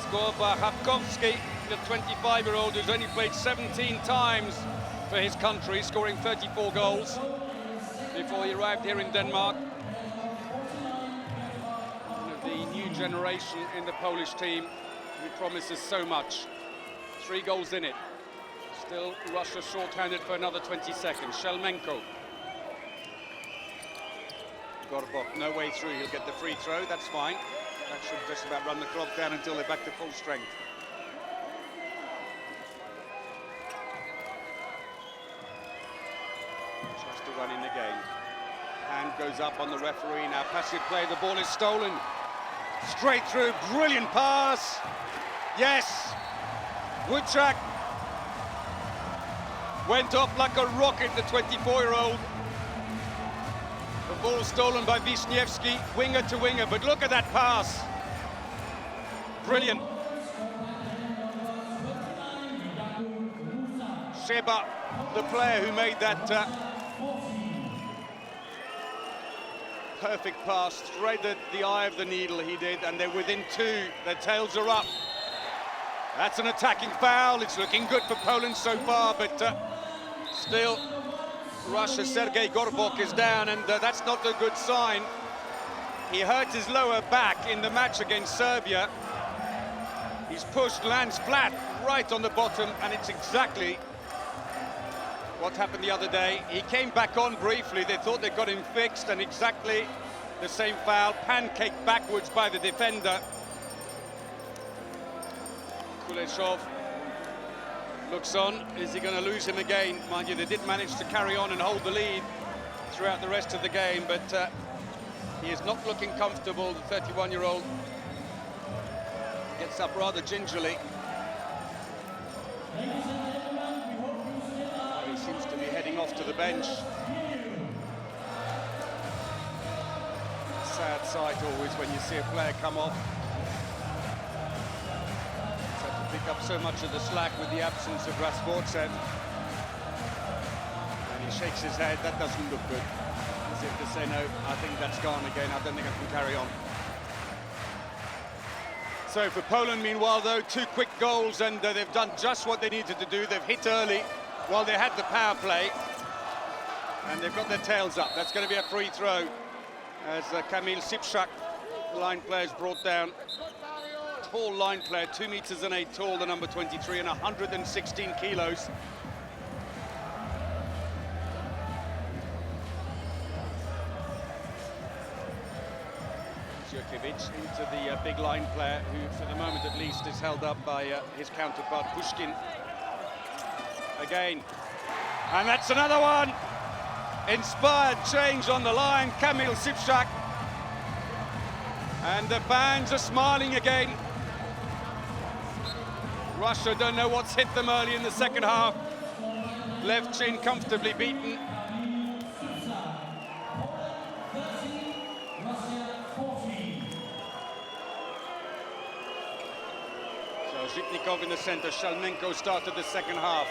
Scored by Hapkovsky, the 25-year-old who's only played 17 times for his country, scoring 34 goals before he arrived here in Denmark. One of the new generation in the Polish team, who promises so much. 3 goals in it. Still Russia short-handed for another 20 seconds. Shelmenko. Gorbok, no way through, he'll get the free throw, that's fine. That should just about run the clock down until they're back to full strength. Tries to run in the game. Hand goes up on the referee. Now passive play, the ball is stolen. Straight through, brilliant pass. Yes, Woodchuck went off like a rocket, the 24-year-old. The ball stolen by Wisniewski, winger to winger, but look at that pass. Brilliant. Sheba, the player who made that perfect pass, threaded the eye of the needle, he did, and they're within two. Their tails are up. That's an attacking foul. It's looking good for Poland so far, but still, Russia's Sergei Gorbok is down, and that's not a good sign. He hurt his lower back in the match against Serbia. He's pushed, lands flat, right on the bottom, and it's exactly what happened the other day. He came back on briefly, they thought they got him fixed, and exactly the same foul, pancaked backwards by the defender. Kuleshov looks on. Is he going to lose him again? Mind you, they did manage to carry on and hold the lead throughout the rest of the game, but he is not looking comfortable, the 31-year-old. Gets up rather gingerly. He seems to be heading off to the bench. Sad sight always when you see a player come off. He's had to pick up so much of the slack with the absence of Rasbortsev. And he shakes his head. That doesn't look good. As if to say, no, I think that's gone again. I don't think I can carry on. So for Poland, meanwhile, though, 2 quick goals, and they've done just what they needed to do. They've hit early while they had the power play, and they've got their tails up. That's going to be a free throw, as Kamil Sipszak, the line player, is brought down. Tall line player, 2 meters and 8 tall, the number 23, and 116 kilos. Jurkovic into the big line player, who for the moment at least is held up by his counterpart Pushkin. Again, and that's another one. Inspired change on the line, Kamil Sipszak, and the fans are smiling again. Russia don't know what's hit them early in the second half. Levchin comfortably beaten. Zhitnikov in the center, Shalmenko started the second half.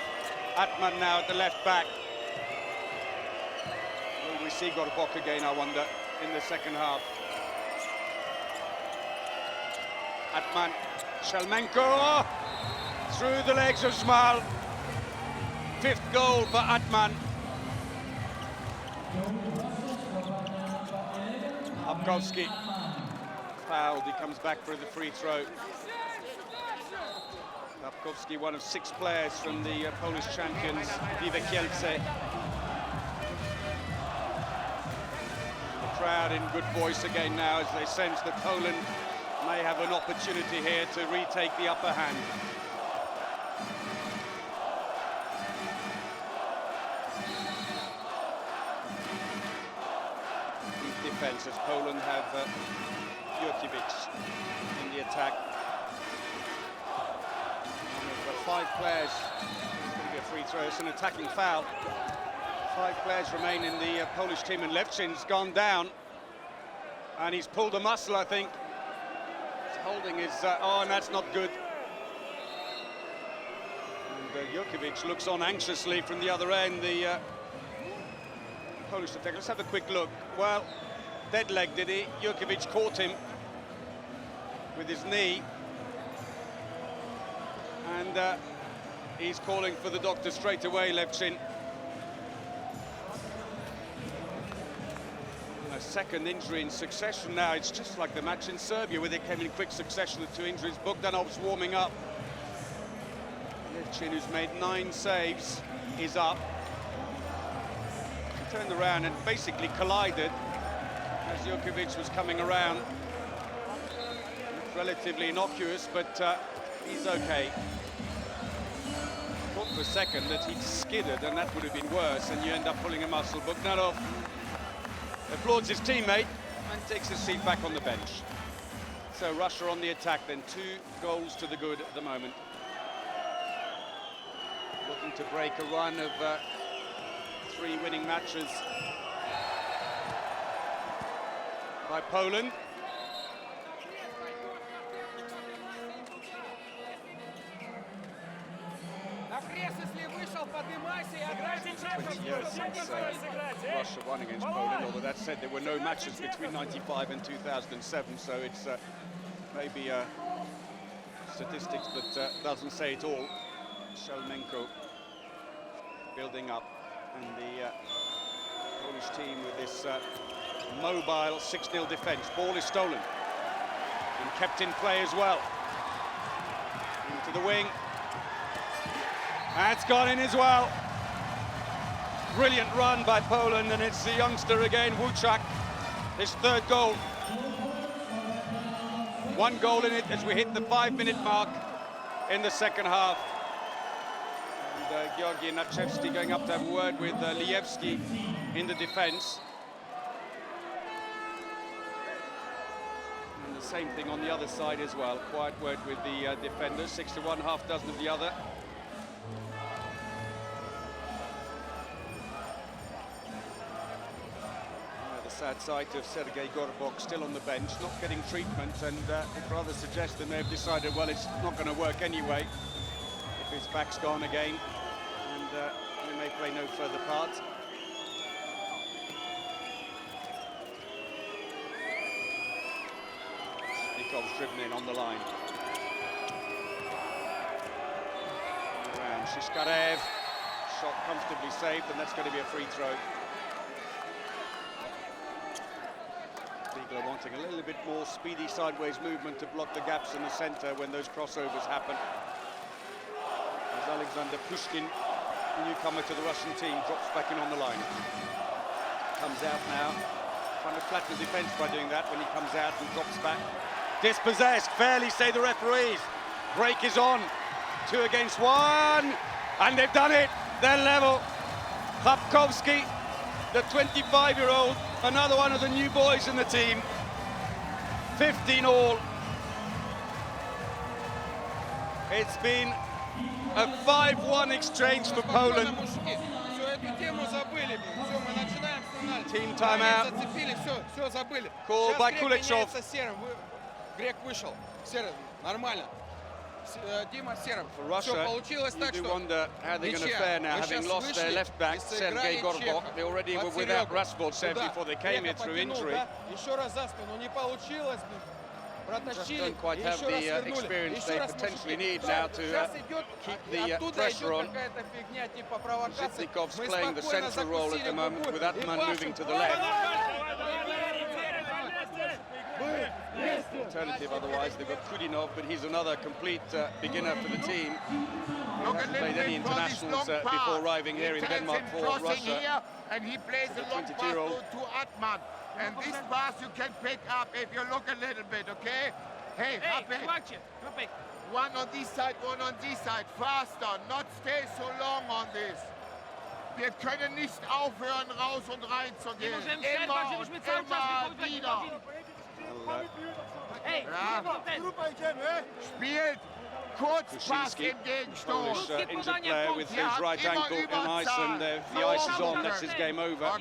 Atman now at the left back. Will we see Gorbok again, I wonder, in the second half? Atman, Shalmenko, through the legs of Zmal. 5th goal for Atman. Hopkowski fouled, he comes back for the free throw. Hopkowski, one of 6 players from the Polish champions, Vive Kielce. The crowd in good voice again now, as they sense that Poland may have an opportunity here to retake the upper hand. Deep defense, as Poland have Jurkovic in the attack. 5 players, it's going to be a free throw, it's an attacking foul. 5 players remain in the Polish team, and Levchin's gone down. And he's pulled a muscle, I think. He's holding his, oh, and that's not good. And Jurkovic looks on anxiously from the other end, the Polish defender. Let's have a quick look. Well, dead leg, did he? Jurkovic caught him with his knee. And he's calling for the doctor straight away, Levchin. A second injury in succession now. It's just like the match in Serbia, where they came in quick succession with 2 injuries. Bogdanov's warming up. Levchin, who's made 9 saves, is up. He turned around and basically collided as Jurkovic was coming around. Relatively innocuous, but he's okay. Thought for a second that he'd skidded, and that would have been worse, and you end up pulling a muscle. Bogdanov applauds his teammate and takes his seat back on the bench. So Russia on the attack then, 2 goals to the good at the moment. Looking to break a run of 3 winning matches by Poland. Years since Russia won against Poland, although that said there were no matches between 95 and 2007, so it's maybe statistics, but doesn't say it all. Shelmenko building up, and the Polish team with this mobile 6-0 defence. Ball is stolen and kept in play as well. Into the wing. That's gone in as well. Brilliant run by Poland, and it's the youngster again, Włóczak, his 3rd goal. 1 goal in it as we hit the 5-minute mark in the second half. And Georgi Nachevsky going up to have a word with Lievski in the defence. And the same thing on the other side as well. Quiet word with the defenders, 6 to 1, half dozen of the other. Sad sight of Sergei Gorbok still on the bench, not getting treatment, and it rather suggests that they've decided, well, it's not going to work anyway if his back's gone again, and he may play no further part. Nikov's driven in on the line. Around Shishkarev, shot comfortably saved, and that's going to be a free throw. Are wanting a little bit more speedy sideways movement to block the gaps in the centre when those crossovers happen. As Alexander Pushkin, newcomer to the Russian team, drops back in on the line. Comes out now, trying to flatten the defence by doing that when he comes out and drops back. Dispossessed, fairly say the referees. Break is on, 2 against 1, and they've done it, they're level. Chlapkovsky, the 25-year-old, another one of the new boys in the team. 15 all. It's been a 5-1 exchange for Poland. Team timeout. Called by Kulechov. For Russia, you do wonder how they're going to fare now, having lost their left back, Sergei Gorbok. They already were without Rasboltsev before they came here through injury. Just don't quite have the experience they potentially need now to keep the pressure on. Zhitnikov's playing the central role at the moment, with Atman moving to the left. Alternative otherwise, they've got Kudinov, but he's another complete beginner for the team. He hasn't played any internationals before arriving here in Denmark for Russia. Here, and he plays a long pass to Atman. And this pass you can pick up if you look a little bit, okay? Hey, one on this side, one on this side. Faster, not stay so long on this. Wir können nicht aufhören, raus und rein zu gehen. Immer und immer wieder. Spielt Kurzpass im Gegenstoß. Injured player with his right ankle on ice, and the ice is on, that's his game over.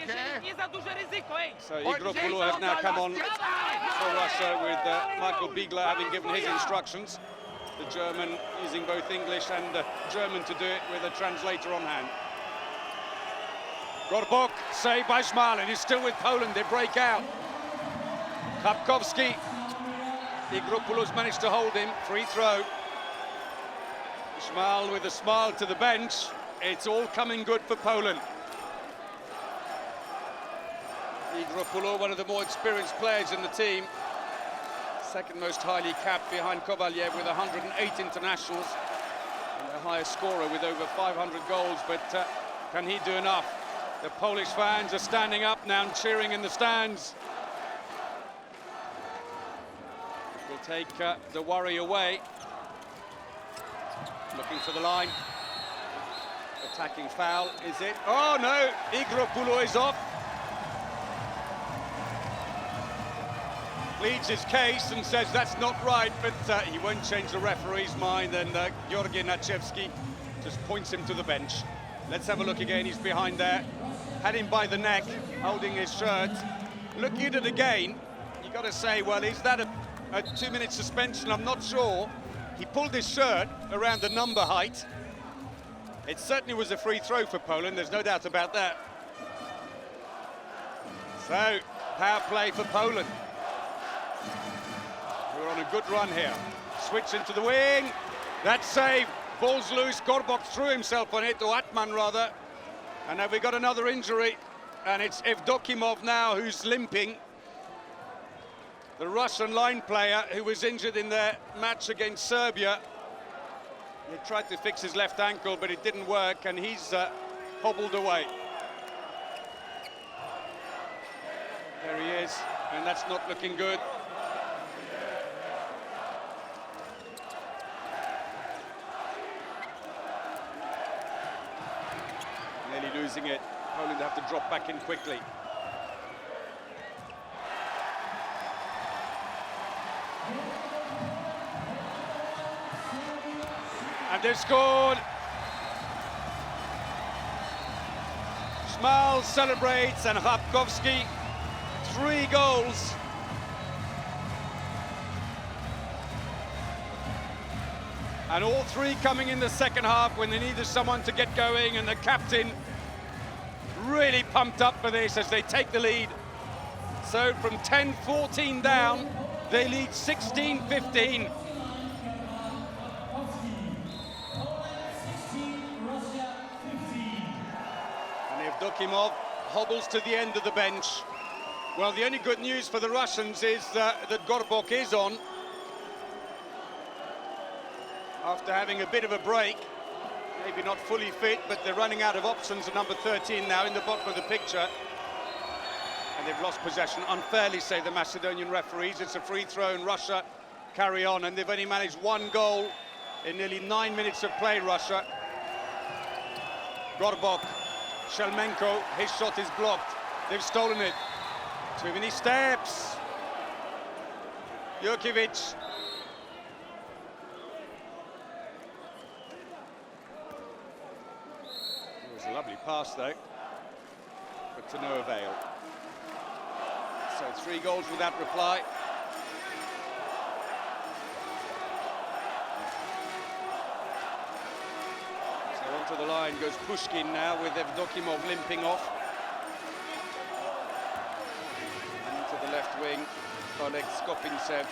So Igropoulos has now come on for Russia, with Michael Biegler having given his instructions. The German using both English and German to do it, with a translator on hand. Gorbok, saved by Schmal, and he's still with Poland. They break out. Chlapkovsky. Igropoulos managed to hold him. Free throw. Schmal with a smile to the bench. It's all coming good for Poland. Igropoulos, one of the more experienced players in the team. Second most highly capped behind Kovalyev with 108 internationals. And the highest scorer with over 500 goals, but can he do enough? The Polish fans are standing up now and cheering in the stands. Will take the worry away. Looking for the line. Attacking foul, is it? Oh no, Igropoulos is off. pleads his case and says that's not right, but he won't change the referee's mind, and Georgi Nachevsky just points him to the bench. Let's have a look again. He's behind there, had him by the neck, holding his shirt. Looking at it again, you got to say, well, is that a 2-minute suspension? I'm not sure. He pulled his shirt around the number height. It certainly was a free throw for Poland, there's no doubt about that. So, power play for Poland. We're on a good run here. Switch into the wing. That save. Ball's loose. Gorbok threw himself on it, or Atman rather. And now we've got another injury. And it's Evdokimov now who's limping. The Russian line player who was injured in their match against Serbia. He tried to fix his left ankle, but it didn't work, and he's hobbled away. There he is, and that's not looking good. Nearly losing it. Poland have to drop back in quickly. And they've scored. Schmal celebrates, and Chabkowski, 3 goals. And all 3 coming in the second half when they needed someone to get going, and the captain really pumped up for this as they take the lead. So from 10-14 down, they lead 16-15. Evdokimov hobbles to the end of the bench. Well, the only good news for the Russians is that Gorbok is on. After having a bit of a break, maybe not fully fit, but they're running out of options at number 13 now in the bottom of the picture. And they've lost possession unfairly, say the Macedonian referees. It's a free throw and Russia carry on, and they've only managed 1 goal in nearly 9 minutes of play, Russia. Gorbok. Shelmenko, his shot is blocked. They've stolen it. Too many steps. Jurkovic. It was a lovely pass, though, but to no avail. So 3 goals without reply. To the line goes Pushkin now, with Evdokimov limping off. And into the left wing, Oleg Skopintsev.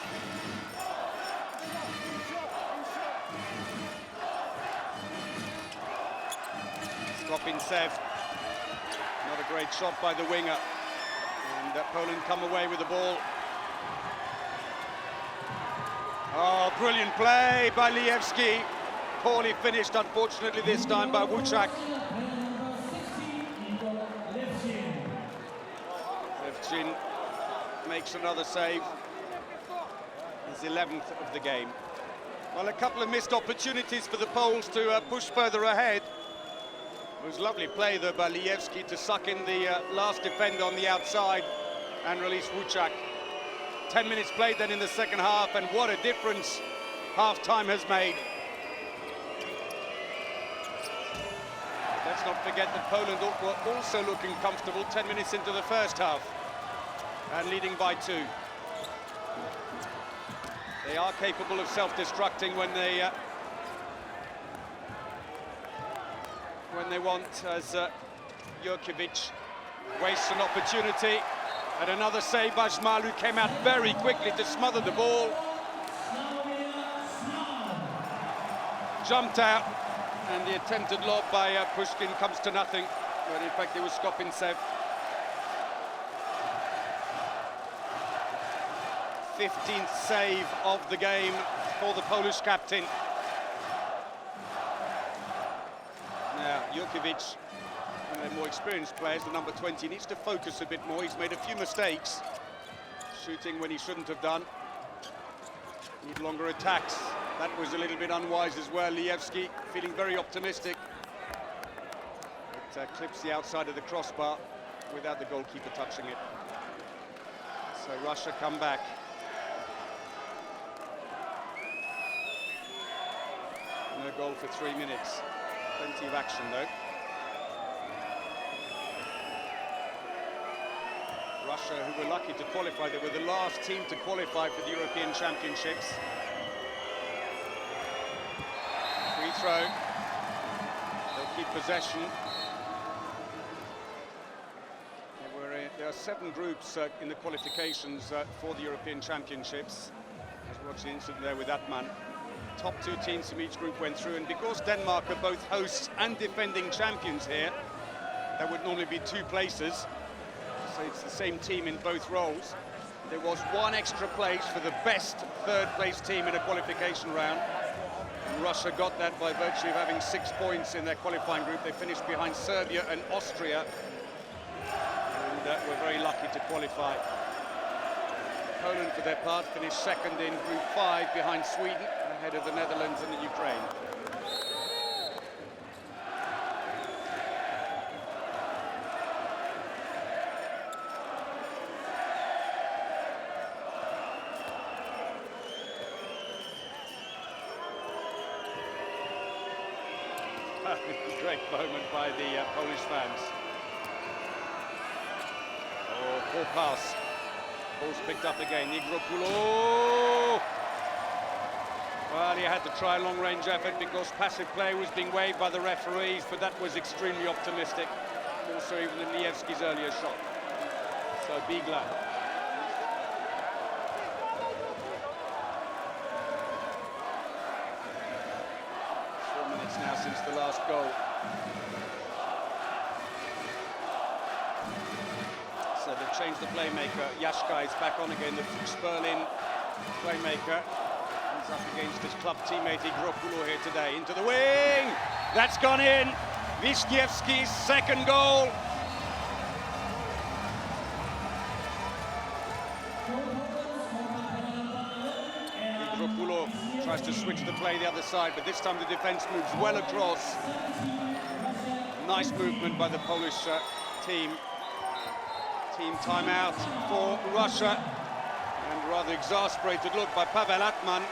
Skopintsev, not a great shot by the winger. And Poland come away with the ball. Oh, brilliant play by Lievski. Poorly finished, unfortunately, this time by Wuchak. Levchin makes another save. His 11th of the game. Well, a couple of missed opportunities for the Poles to push further ahead. It was lovely play, though, by Lievski to suck in the last defender on the outside and release Wuchak. 10 minutes played then in the second half, and what a difference half-time has made. Let's not forget that Poland were also looking comfortable 10 minutes into the first half and leading by 2. They are capable of self-destructing when they want, as Jurkovic wastes an opportunity. And another save by Schmal, who came out very quickly to smother the ball. Jumped out. And the attempted lob by Pushkin comes to nothing, but in fact it was Skopintsev. 15th save of the game for the Polish captain. Now, Jurkovic, one of the more experienced players, the number 20, needs to focus a bit more. He's made a few mistakes, shooting when he shouldn't have done. Need longer attacks. That was a little bit unwise as well. Lievski feeling very optimistic. It clips the outside of the crossbar without the goalkeeper touching it. So Russia come back. No goal for 3 minutes. Plenty of action, though. Russia, who were lucky to qualify, they were the last team to qualify for the European Championships. Free throw. They'll keep possession. There are 7 groups in the qualifications for the European Championships. Let's watch the incident there with Atman. Top 2 teams from each group went through, and because Denmark are both hosts and defending champions here, there would normally be 2 places. So it's the same team in both roles. There was 1 extra place for the best 3rd place team in a qualification round. And Russia got that by virtue of having 6 points in their qualifying group. They finished behind Serbia and Austria. And were very lucky to qualify. Poland, for their part, finished 2nd in Group 5 behind Sweden, ahead of the Netherlands and the Ukraine. Great moment by the Polish fans. Oh, poor pass. Ball's picked up again. Nigropulo. Well, he had to try a long-range effort because passive play was being waved by the referees, but that was extremely optimistic. Also, even in Lievski's earlier shot. So, Bigla. 4 minutes now since the last goal. So they've changed the playmaker. Yashka is back on again, the Berlin playmaker. He's up against his club teammate Igropulo here today. Into the wing! That's gone in! Wisniewski's 2nd goal! Igropulo tries to switch the play the other side, but this time the defense moves well across. Nice movement by the Polish team. Team timeout for Russia, and rather exasperated look by Pavel Atman.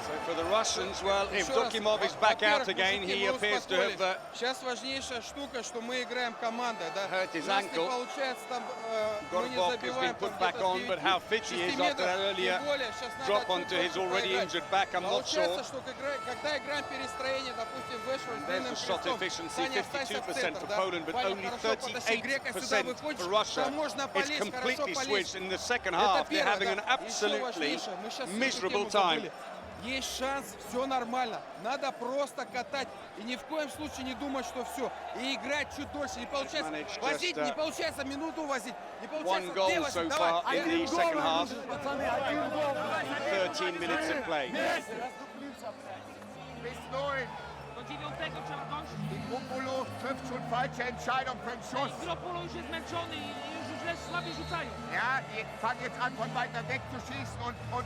So for the Russians, well, if Dokimov is back out again, he appears to have hurt his ankle. Gorbov has been put back on, but how fit he is after that earlier drop onto his already injured back, I'm not sure. There's the shot efficiency, 52% for Poland, but only 38% for Russia. It's completely switched in the second half. They're having an absolutely miserable time. Есть шанс, все нормально. Надо просто катать. И ни в коем случае не думать, что все. И играть чуть дольше. Не получается возить, не получается минуту возить. Не получается 1 goal so far in the second half. 13 minutes of play. Igropulo trifft schon falsche Entscheidung für den Schuss. Igropulo już jest zmęczony i już słabiej rzucają. Ja, die fangen jetzt an, von weiter weg zu schießen und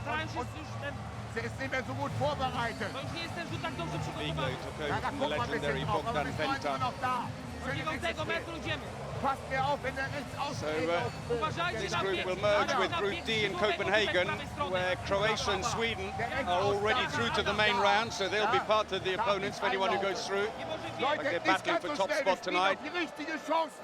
sie ist nicht mehr so gut vorbereitet. To już nie jest ten rzut tak dobrze Bigla przygotowany. took Ja, over da from the guck mal ein legendary bisschen drauf, aber Bogdan bis dahin sind wir Venta. noch da. Do 9 metru idziemy. Passt mir auf, wenn er rechts ausgeht. Uważajcie This na group bieg. will merge with Group D in Copenhagen, where Croatia and Sweden are already through to the main round, so they'll be part of the opponents for anyone who goes through. Like they're battling for top spot tonight.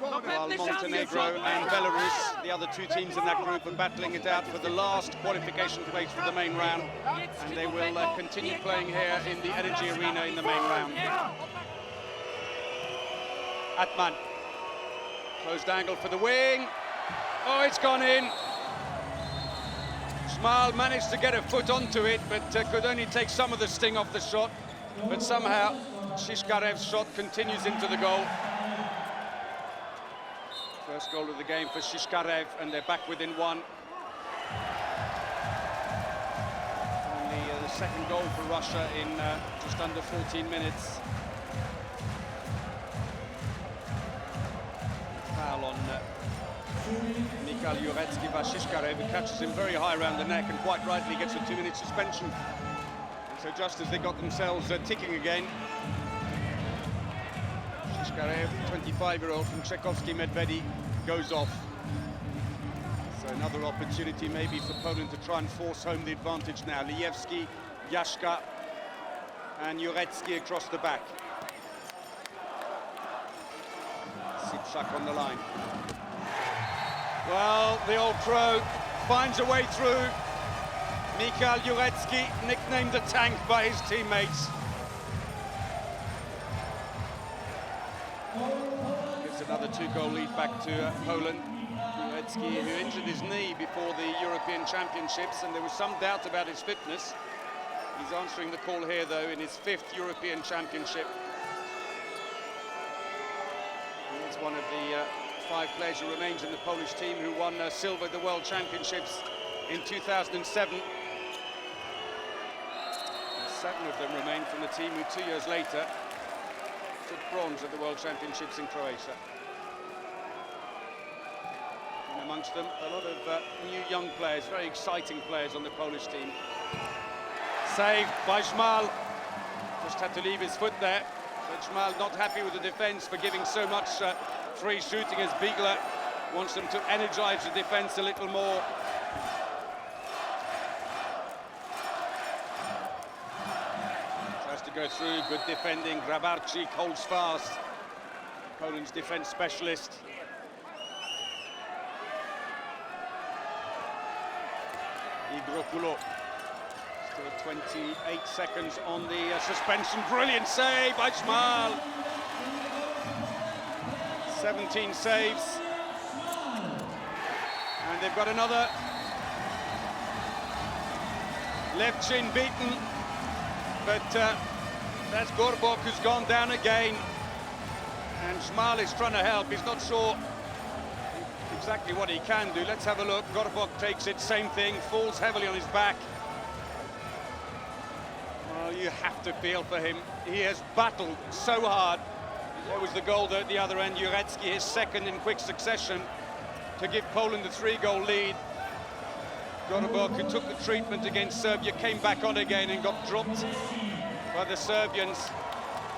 While Montenegro and Belarus, the other 2 teams in that group, are battling it out for the last qualification place for the main round, and they will continue playing here in the Energy Arena in the main round. Atman. Closed angle for the wing. Oh, it's gone in. Smile managed to get a foot onto it, but could only take some of the sting off the shot. But somehow, Shishkarev's shot continues into the goal. First goal of the game for Shishkarev, and they're back within 1. Only the 2nd goal for Russia in just under 14 minutes. Foul on Mikhail Yuretsky by Shishkarev, who catches him very high around the neck and quite rightly gets a 2-minute suspension. So just as they got themselves ticking again, Shishkarev, 25-year-old from Tchaikovsky Medvedi, goes off. So So another opportunity maybe for Poland to try and force home the advantage now. Lijewski, Jaszka and Jurecki across the back. Sipczak on the line. Well, the old pro finds a way through. Michał Jurecki, nicknamed the Tank by his teammates. Gives another 2-goal lead back to Poland. Jurecki, who injured his knee before the European Championships, and there was some doubt about his fitness. He's answering the call here, though, in his 5th European Championship. He's one of the 5 players who remains in the Polish team who won silver at the World Championships in 2007. And 7 of them remain from the team who 2 years later took bronze at the World Championships in Croatia. And amongst them, a lot of new young players, very exciting players on the Polish team. Saved by Szmal. Just had to leave his foot there. But Szmal not happy with the defence for giving so much free shooting, as Bigler wants them to energise the defence a little more. Tries to go through, good defending. Grabarczyk holds fast. Poland's defence specialist. Igropoulos. Still 28 seconds on the suspension. Brilliant save by Szmal. 17 saves. And they've got another. Levchin beaten. But that's Gorbok who's gone down again. And Szmal is trying to help. He's not sure exactly what he can do. Let's have a look. Gorbok takes it, same thing, falls heavily on his back. Well, you have to feel for him. He has battled so hard. There was the goal at the other end. Jurecki, his 2nd in quick succession to give Poland the 3-goal lead. Gorbok, who took the treatment against Serbia, came back on again and got dropped by the Serbians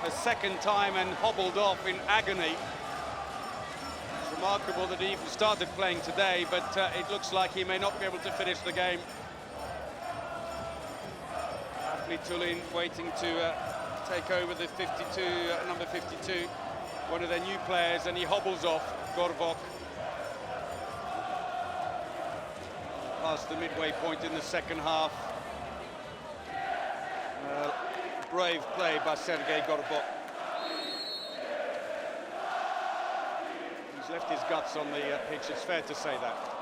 a 2nd time and hobbled off in agony. It's remarkable that he even started playing today, but it looks like he may not be able to finish the game. Tulin waiting to take over the 52, number 52, one of their new players, and he hobbles off, Gorbok. Past the midway point in the 2nd half. Brave play by Sergei Gorbok. He's left his guts on the pitch, it's fair to say that.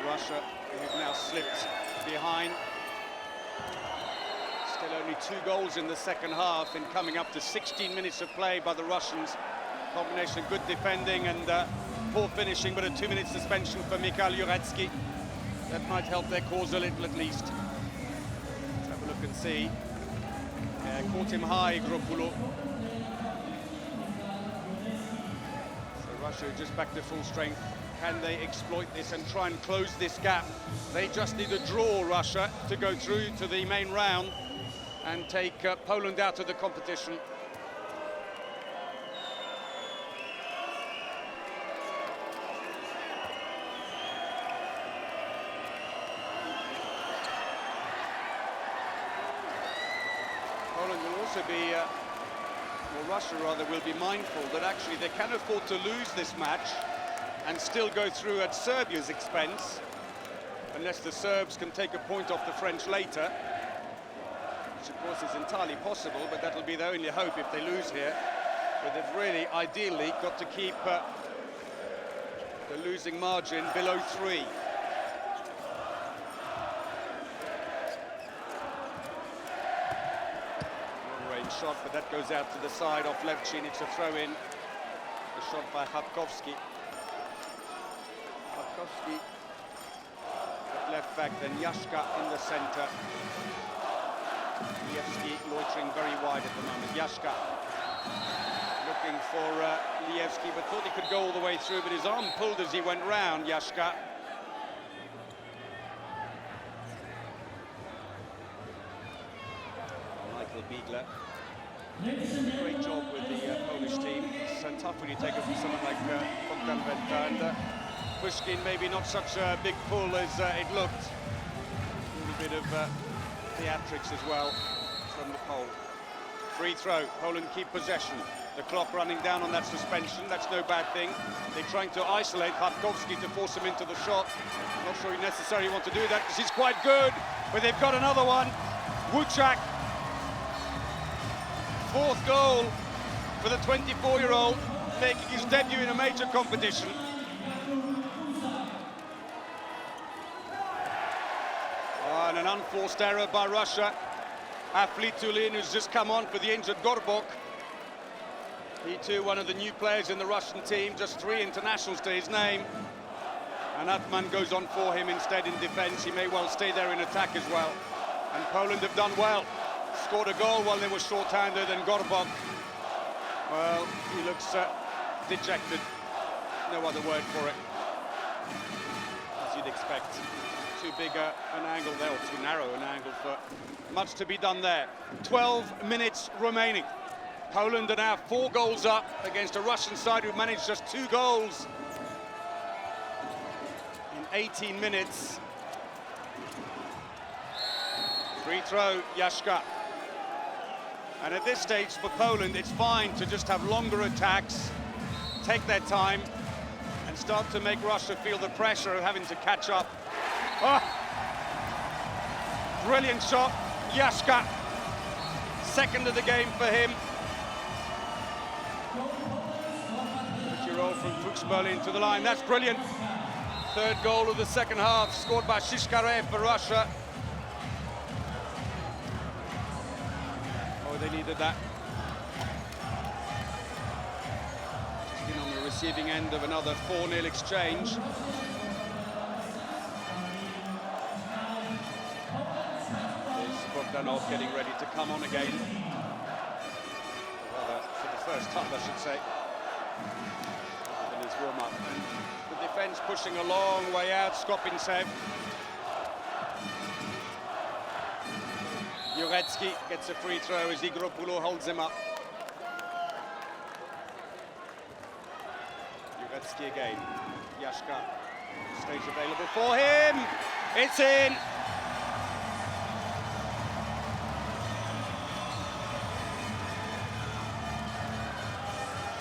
Russia, who's now slipped behind. Still only 2 goals in the 2nd half, and coming up to 16 minutes of play by the Russians. Combination of good defending and poor finishing, but a 2-minute suspension for Michał Jurecki. That might help their cause a little at least. Let's have a look and see. Caught him high, Igropoulos. So Russia just back to full strength. Can they exploit this and try and close this gap? They just need a draw, Russia, to go through to the main round and take Poland out of the competition. Poland will also be, or Russia rather, will be mindful that actually they can afford to lose this match and still go through at Serbia's expense, unless the Serbs can take a point off the French later, which of course is entirely possible, but that'll be their only hope if they lose here. But they've really, ideally, got to keep the losing margin below 3. Long-range shot, but that goes out to the side off Levchin. It's a throw-in. The shot by Hapkowski. At left back, then Jaszka in the centre. Lijewski loitering very wide at the moment. Jaszka looking for Lijewski, but thought he could go all the way through, but his arm pulled as he went round, Jaszka. Bigler. Great job with the Polish team. It's tough when you take it from someone like Bogdan Wenta, and Pushkin maybe not such a big pull as it looked. A little bit of theatrics as well from the pole. Free throw, Poland keep possession. The clock running down on that suspension, that's no bad thing. They're trying to isolate Kharkovsky to force him into the shot. Not sure he necessarily want to do that because he's quite good, but they've got another one. Wuczak. Fourth goal for the 24-year-old, making his debut in a major competition. And an unforced error by Russia. Aflitulin, who's just come on for the injured Gorbok. He too, one of the new players in the Russian team, just 3 internationals to his name. And Atman goes on for him instead in defence. He may well stay there in attack as well. And Poland have done well. Scored a goal while they were short-handed, and Gorbok, well, he looks dejected. No other word for it. As you'd expect. Too big an angle there, or too narrow an angle for much to be done there. 12 minutes remaining. Poland are now 4 goals up against a Russian side who managed just 2 goals in 18 minutes. Free throw, Yashka. And at this stage for Poland, it's fine to just have longer attacks, take their time, and start to make Russia feel the pressure of having to catch up. Oh! Brilliant shot, Yashka. Second of the game for him. 20-year-old from Fuchs Berlin to the line, that's brilliant. Third goal of the second half, scored by Shishkarev for Russia. Oh, they needed that. Just been on the receiving end of another 4-0 exchange. Bogdanov getting ready to come on again. Rather, for the first time, I should say. In his warm-up. And the defence pushing a long way out, Skopintsev. Jurecki gets a free throw as Igropoulou holds him up. Jurecki again. Yashka stays available for him. It's in.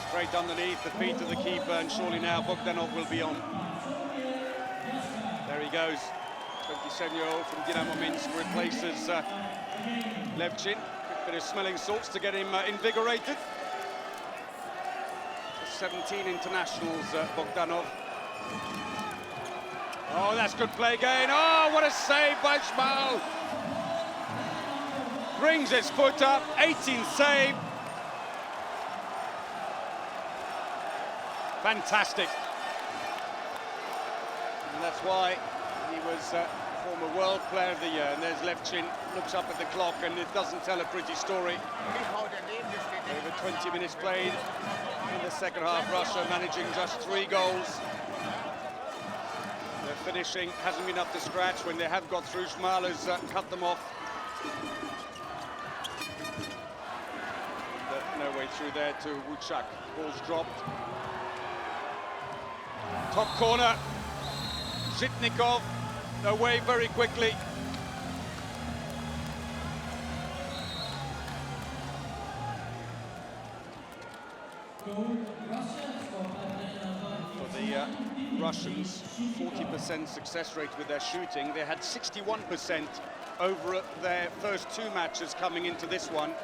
Straight underneath the feet of the keeper, and surely now Bogdanov will be on. There he goes. 27-year-old from Dynamo Minsk replaces Levchin. Quick bit of smelling salts to get him invigorated. 17 internationals, Bogdanov. Oh, that's good play again. Oh, what a save by Schmal. Brings his foot up, 18th save. Fantastic. And that's why he was former World Player of the Year. And there's Levchin, looks up at the clock, and it doesn't tell a pretty story. Over 20 minutes played in the second half. Russia managing just 3 goals. Their finishing hasn't been up to scratch. When they have got through, Schmal has cut them off. No way through there to Wuczak. Ball's dropped. Top corner. Zhitnikov away very quickly. For the Russians, 40% success rate with their shooting. They had 61% over their first 2 matches coming into this one.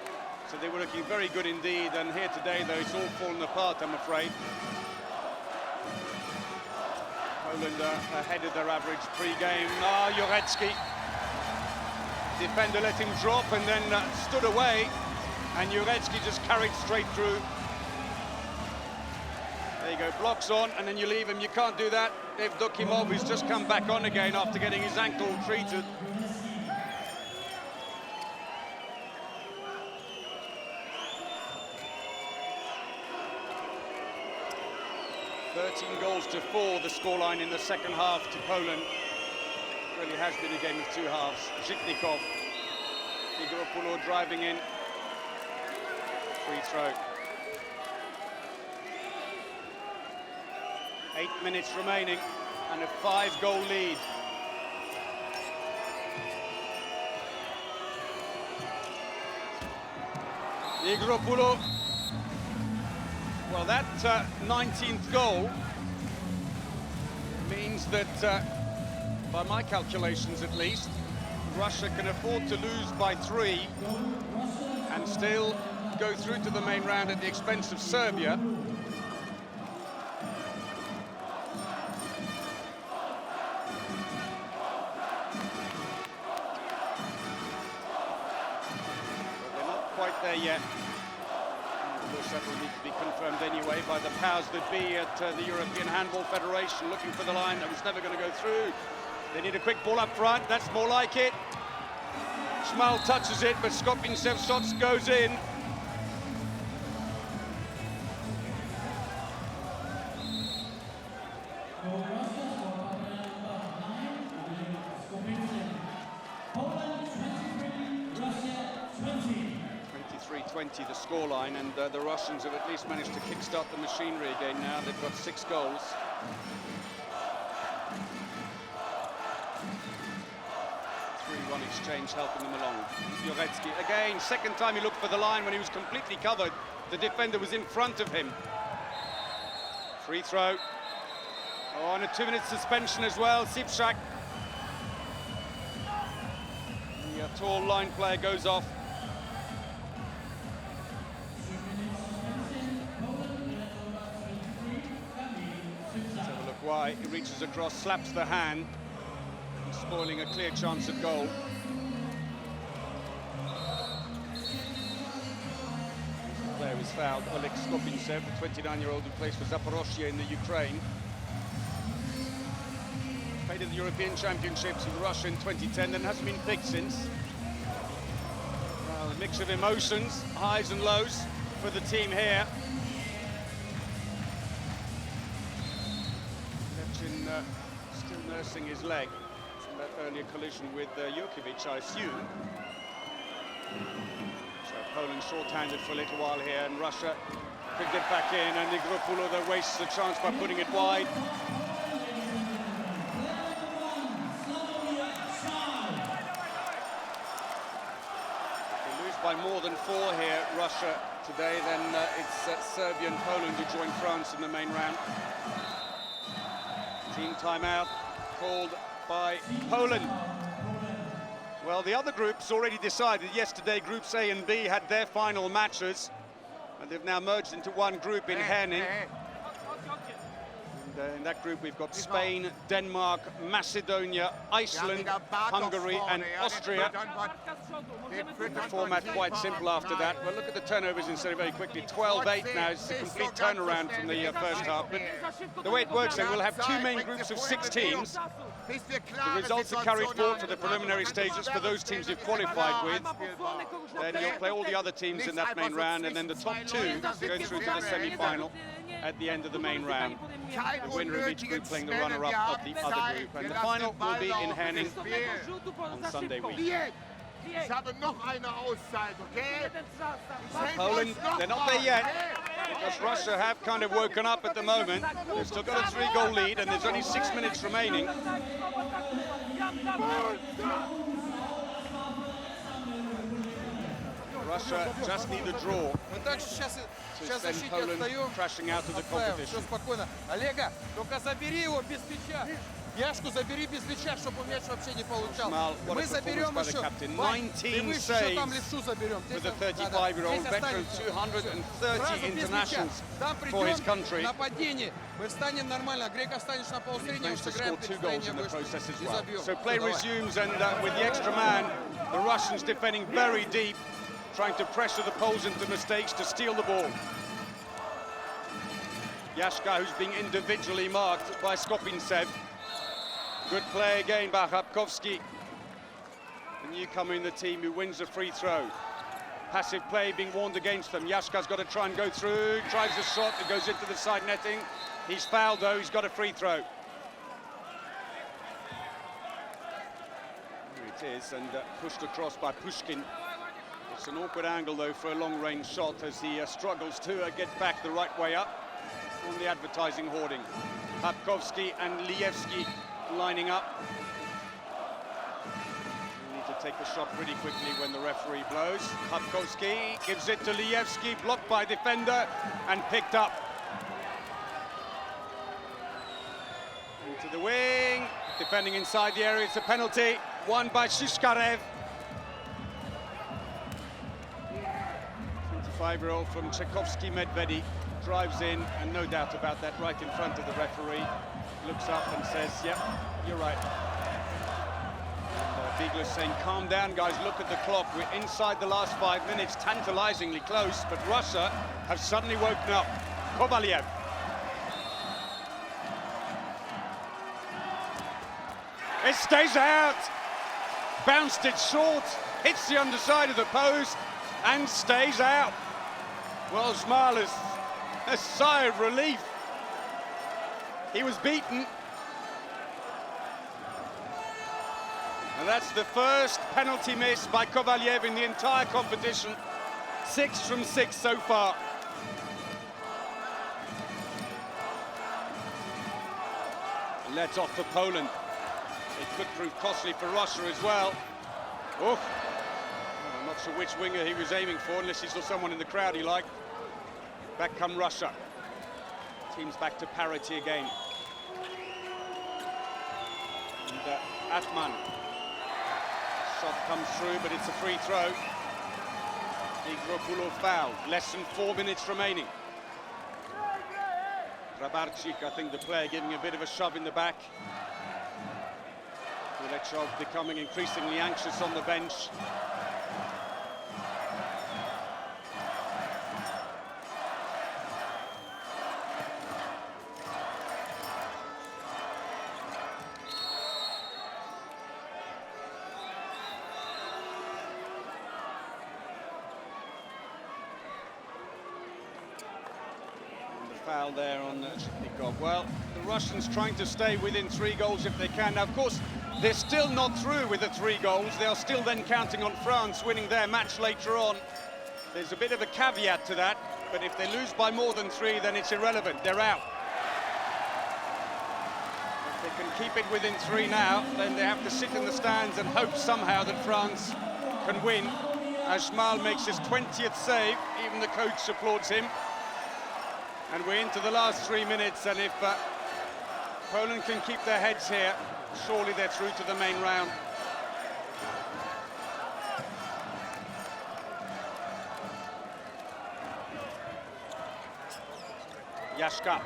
So they were looking very good indeed. And here today, though, it's all fallen apart, I'm afraid. Poland ahead of their average pre-game. Ah, Jurecki. Defender let him drop and then stood away. And Jurecki just carried straight through. There you go, blocks on, and then you leave him. You can't do that. Evdokimov, who's just come back on again after getting his ankle treated. to 4, the scoreline in the second half to Poland. It really has been a game of 2 halves. Zhitnikov, Igropoulou driving in, free throw. 8 minutes remaining and a 5-goal lead. Nigropoulou. Well, that 19th goal means that, by my calculations at least, Russia can afford to lose by 3 and still go through to the main round at the expense of Serbia. But they're not quite there yet. Of course, that will need to be confirmed anyway by the powers that be at the European Handball Federation, looking for the line that was never going to go through. They need a quick ball up front, that's more like it. Schmal touches it, but Skopinsev's shot goes in. The scoreline, and the Russians have at least managed to kickstart the machinery again now. They've got 6 goals. Three-one exchange helping them along. Joretsky again, second time he looked for the line when he was completely covered. The defender was in front of him. Free throw. Oh, and a 2-minute suspension as well. Sipshak. The tall line player goes off. Why he reaches across, slaps the hand, spoiling a clear chance of goal. The player was fouled, Oleg Skopinsev, the 29-year-old who plays for Zaporozhye in the Ukraine. Played in the European Championships in Russia in 2010, then hasn't been picked since. Well, a mix of emotions, highs and lows for the team here. Still nursing his leg from that earlier collision with Jurkovic, I assume. So Poland short-handed for a little while here, and Russia could get back in, and Nigropoulou that wastes the chance by putting it wide. If they lose by more than 4 here, Russia, today, then it's Serbia and Poland who join France in the main round. Team timeout called by Poland. Well, the other groups already decided yesterday. Groups A and B had their final matches, and they've now merged into one group in Herning. And in that group we've got Spain, Denmark, Macedonia, Iceland, Hungary and Austria. The format quite simple after that. Well, look at the turnovers instead of very quickly. 12-8 now. It's a complete turnaround from the first half. But the way it works then, we'll have 2 main groups of 6 teams. The results are carried forward to the preliminary stages for those teams you've qualified with. Then you'll play all the other teams in that main round, and then the top 2 go through to the semi-final at the end of the main round. The winner of each group playing the runner-up of the other group. And the final will be in Herning on Sunday week. Poland, they're not there yet, because Russia have kind of woken up at the moment. They've still got a 3-goal lead, and there's only 6 minutes remaining. Russia just need a draw to send Poland crashing out of the competition. Олега, только забери его без мяча. Яшку забери без мяча, чтобы он мяч вообще не получал. Мы заберем еще. И мы еще там левшу заберем. For the 35-year-old veteran, 230 internationals for his country. Нападение. Мы встанем нормально. Грек останешь на полусреднем, сыграем 2 goals in the process as well. So play resumes, and with the extra man, the Russians defending very deep, trying to pressure the Poles into mistakes to steal the ball. Yashka, who's being individually marked by Skopinsev. Good play again by Hapkovsky, the newcomer in the team who wins the free throw. Passive play being warned against them. Yashka's got to try and go through, tries a shot that goes into the side netting. He's fouled though, he's got a free throw. Here it is, and pushed across by Pushkin. It's an awkward angle, though, for a long-range shot as he struggles to get back the right way up on the advertising hoarding. Hapkowski and Lievski lining up. We need to take the shot pretty quickly when the referee blows. Hapkowski gives it to Lievski, blocked by defender and picked up. Into the wing, defending inside the area, it's a penalty, won by Shishkarev. 25-year-old from Tchaikovsky Medvedi drives in, and no doubt about that, right in front of the referee. Looks up and says, yep, you're right. And Bigler's saying, calm down, guys, look at the clock. We're inside the last 5 minutes, tantalizingly close, but Russia have suddenly woken up. Kovalyev. It stays out. Bounced it short, hits the underside of the post, and stays out. Well, Zmal is a sigh of relief. He was beaten. And that's the first penalty miss by Kovalyev in the entire competition. 6 from 6 so far. Let off for Poland. It could prove costly for Russia as well. Oof. I'm not sure which winger he was aiming for, unless he saw someone in the crowd he liked. Back come Russia. Team's back to parity again. And Atman. Shot comes through, but it's a free throw. Igropoulos foul. Less than 4 minutes remaining. Grabarczyk, I think the player, giving a bit of a shove in the back. Kulechov becoming increasingly anxious on the bench. Foul there on Shipnikov. Well, the Russians trying to stay within 3 goals if they can. Now, of course, they're still not through with the 3 goals. They are still then counting on France winning their match later on. There's a bit of a caveat to that, but if they lose by more than 3, then it's irrelevant. They're out. If they can keep it within 3 now, then they have to sit in the stands and hope somehow that France can win. As Zmal makes his 20th save, even the coach applauds him. And we're into the last 3 minutes, and if Poland can keep their heads here, surely they're through to the main round. Yashka,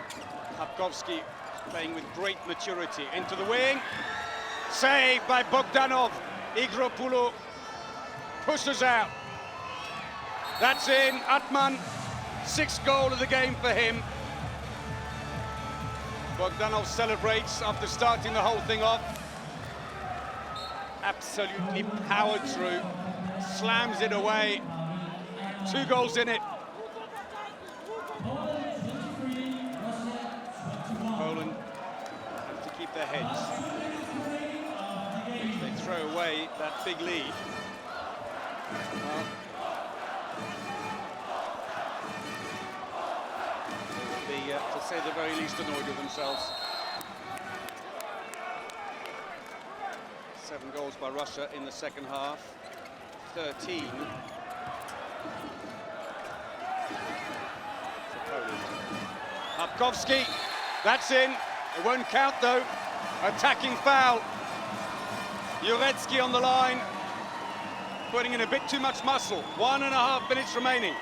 Hapkowski playing with great maturity. Into the wing, saved by Bogdanov. Igropoulos pushes out. That's in, Atman. 6th goal of the game for him. Bogdanov celebrates after starting the whole thing off. Absolutely powered through, slams it away. 2 goals in it. Poland have to keep their heads. If they throw away that big lead, well, to say the very least, annoyed with themselves. 7 goals by Russia in the second half, 13 for Poland. Hapkowski, that's in. It won't count though. Attacking foul. Jurecki on the line, putting in a bit too much muscle. 1.5 minutes remaining.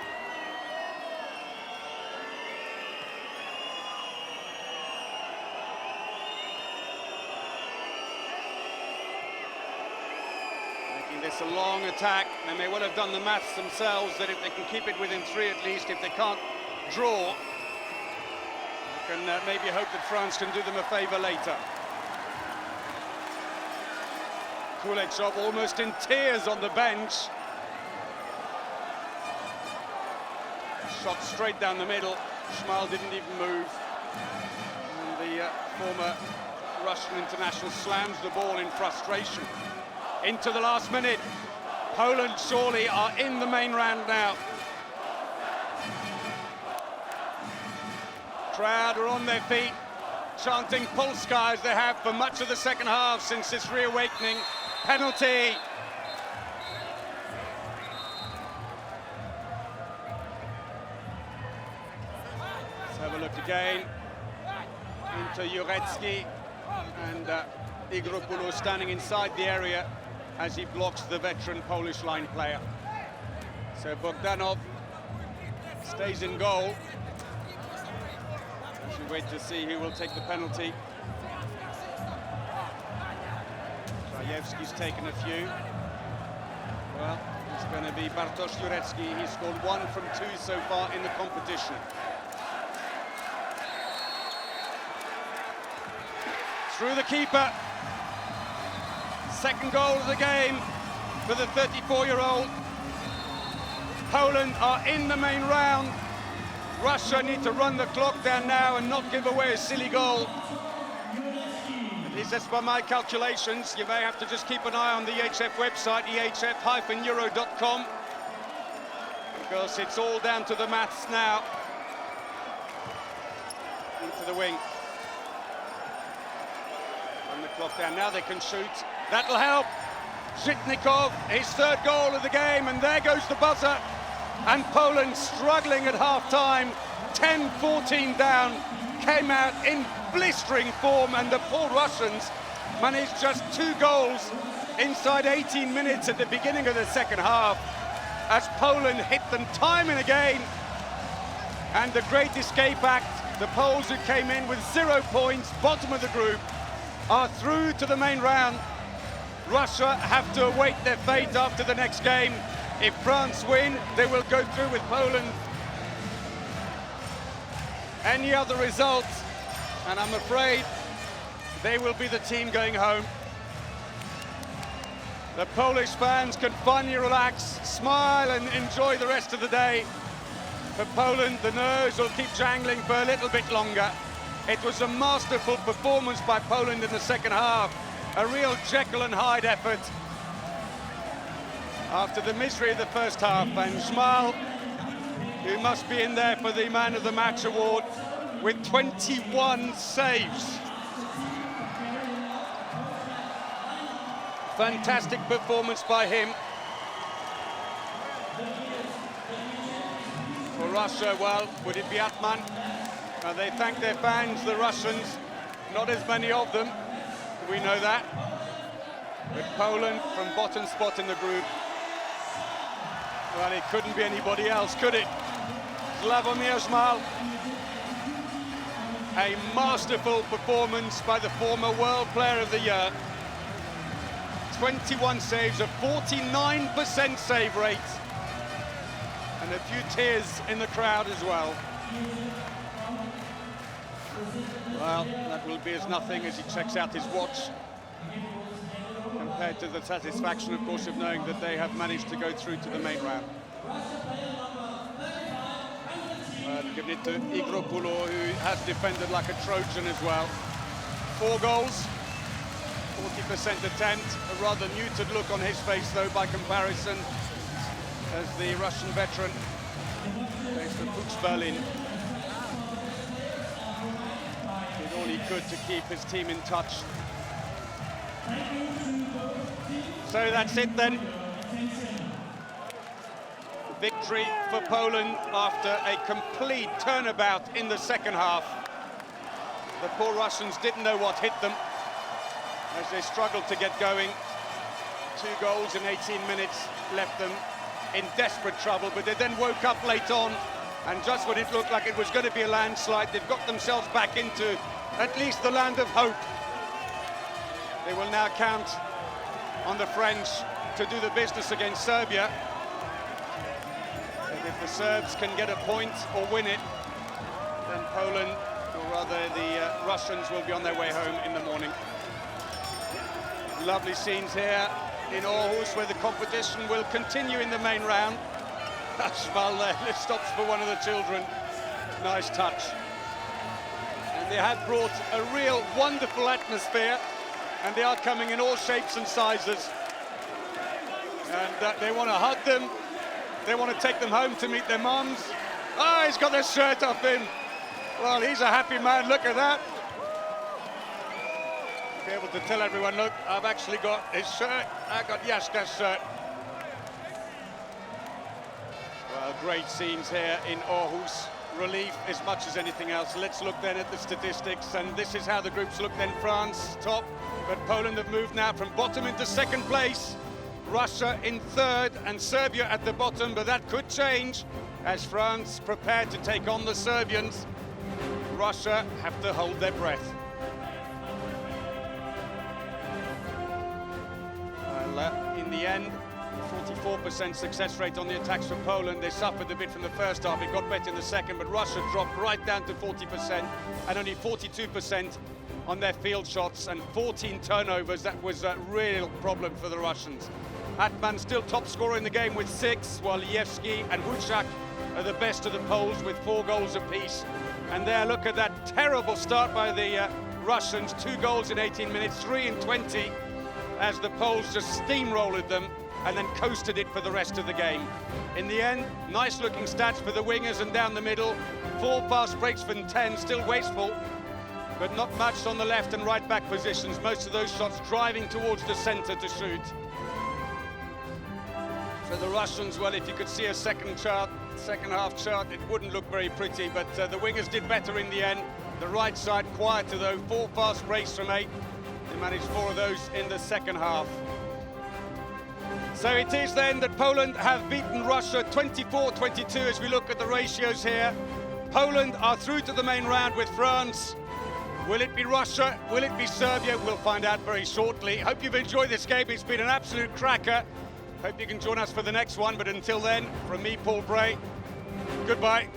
This a long attack. They may well have done the maths themselves that if they can keep it within 3 at least, if they can't draw, they can maybe hope that France can do them a favour later. Kulechov almost in tears on the bench. Shot straight down the middle. Zmal didn't even move. And the former Russian international slams the ball in frustration. Into the last minute. Poland surely are in the main round now. Crowd are on their feet, chanting Polska as they have for much of the second half since this reawakening. Penalty. Let's have a look again into Jurecki, and Igropoulos standing inside the area as he blocks the veteran Polish line player. So Bogdanov stays in goal. As we wait to see who will take the penalty. Krajewski's taken a few. Well, it's going to be Bartosz Jurecki. He's scored 1 from 2 so far in the competition. Through the keeper. Second goal of the game for the 34-year-old. Poland are in the main round. Russia need to run the clock down now and not give away a silly goal. At least that's by my calculations. You may have to just keep an eye on the EHF website, ehf-euro.com, because it's all down to the maths now. Into the wing. Run the clock down, now they can shoot. That'll help. Zhitnikov, his third goal of the game, and there goes the buzzer. And Poland struggling at half-time, 10-14 down, came out in blistering form, and the poor Russians managed just 2 goals inside 18 minutes at the beginning of the second half, as Poland hit them time and again. And the great escape act, the Poles who came in with 0 points, bottom of the group, are through to the main round. Russia have to await their fate after the next game. If France win, they will go through with Poland. Any other result, and I'm afraid they will be the team going home. The Polish fans can finally relax, smile and enjoy the rest of the day. For Poland, the nerves will keep jangling for a little bit longer. It was a masterful performance by Poland in the second half. A real Jekyll and Hyde effort after the misery of the first half. And Schmal, who must be in there for the Man of the Match award, with 21 saves. Fantastic performance by him. For Russia, well, would it be Atman? They thank their fans, the Russians, not as many of them. We know that. But Poland from bottom spot in the group. Well, it couldn't be anybody else, could it? Sławomir Szmal. A masterful performance by the former World Player of the Year. 21 saves, a 49% save rate. And a few tears in the crowd as well. Well, that will be as nothing as he checks out his watch, compared to the satisfaction, of course, of knowing that they have managed to go through to the main round. Giving it to Igropoulos, who has defended like a Trojan as well. 4 goals, 40% attempt, a rather muted look on his face, though, by comparison, as the Russian veteran based at Fuchs Berlin did all he could to keep his team in touch. So that's it then. Victory for Poland after a complete turnabout in the second half. The poor Russians didn't know what hit them as they struggled to get going. 2 goals in 18 minutes left them in desperate trouble, but they then woke up late on, and just when it looked like it was going to be a landslide, they've got themselves back into at least the land of hope. They will now count on the French to do the business against Serbia. And if the Serbs can get a point or win it, then Poland, or rather the Russians, will be on their way home in the morning. Lovely scenes here in Aarhus, where the competition will continue in the main round. Schmal there stops for one of the children. Nice touch. And they have brought a real wonderful atmosphere, and they are coming in all shapes and sizes. And they want to hug them. They want to take them home to meet their mums. Oh, he's got their shirt off him. Well, he's a happy man. Look at that. Be able to tell everyone, look, I've actually got his shirt. I got Jaska's shirt. Well, great scenes here in Aarhus. Relief as much as anything else. Let's look then at the statistics, and this is how the groups look then. France top, but Poland have moved now from bottom into second place. Russia in third and Serbia at the bottom, but that could change as France prepared to take on the Serbians. Russia have to hold their breath. Well, in the end, 44% success rate on the attacks from Poland. They suffered a bit from the first half. It got better in the second, but Russia dropped right down to 40% and only 42% on their field shots and 14 turnovers. That was a real problem for the Russians. Atman still top scorer in the game with 6, while Yevsky and Huchak are the best of the Poles with 4 goals apiece. And there, look at that terrible start by the Russians. 2 goals in 18 minutes, 3 in 20, as the Poles just steamrolled them and then coasted it for the rest of the game. In the end, nice looking stats for the wingers and down the middle. 4 fast breaks from 10, still wasteful, but not much on the left and right back positions. Most of those shots driving towards the center to shoot. For the Russians, well, if you could see a second half chart, it wouldn't look very pretty, but the wingers did better in the end. The right side quieter though, 4 fast breaks from 8. They managed 4 of those in the second half. So it is then that Poland have beaten Russia 24-22 as we look at the ratios here. Poland are through to the main round with France. Will it be Russia? Will it be Serbia? We'll find out very shortly. Hope you've enjoyed this game. It's been an absolute cracker. Hope you can join us for the next one. But until then, from me, Paul Bray, goodbye.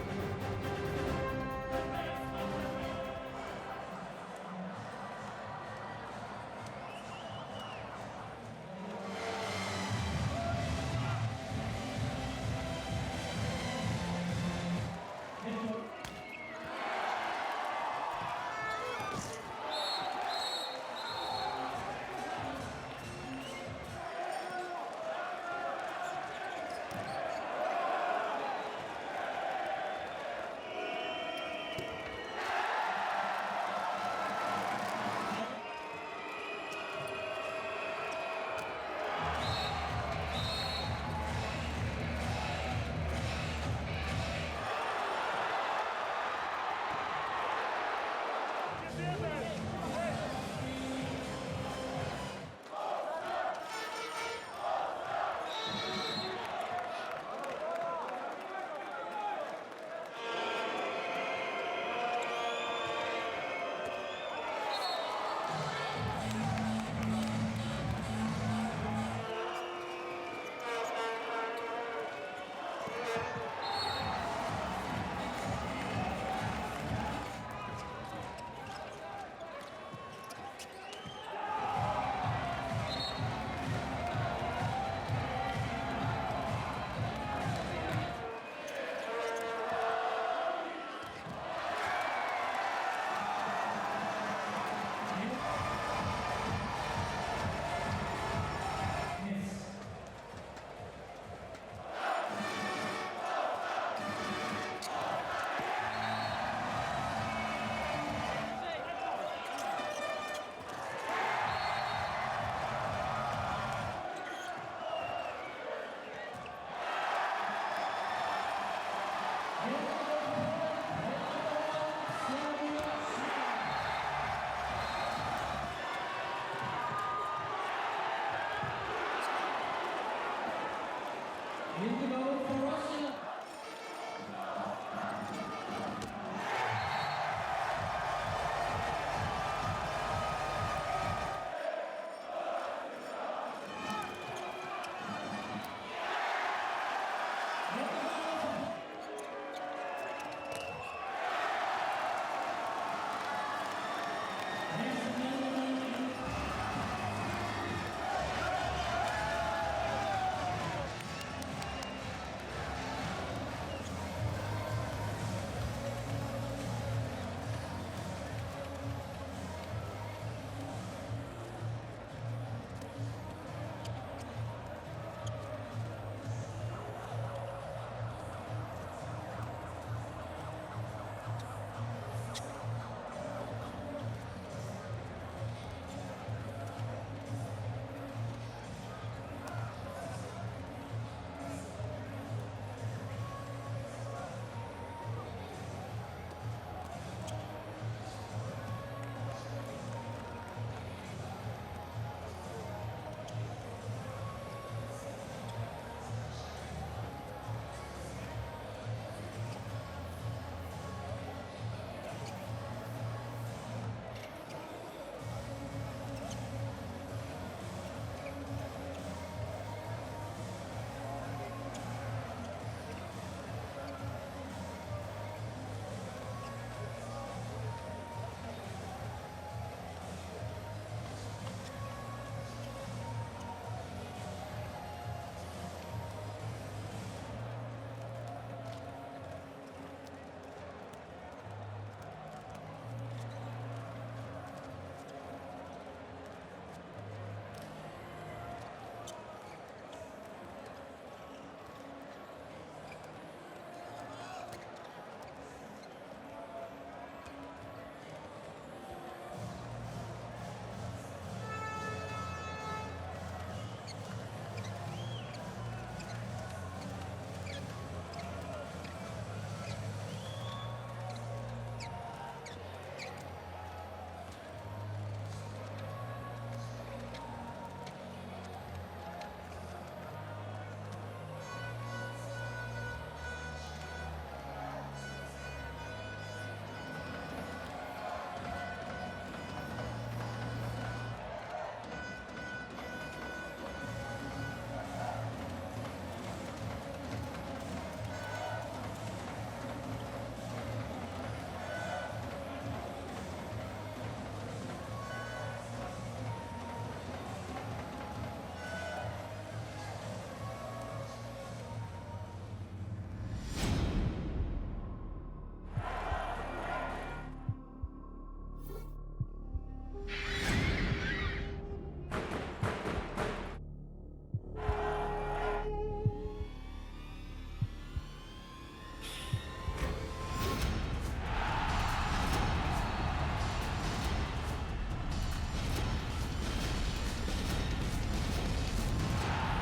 In the goal for Russia.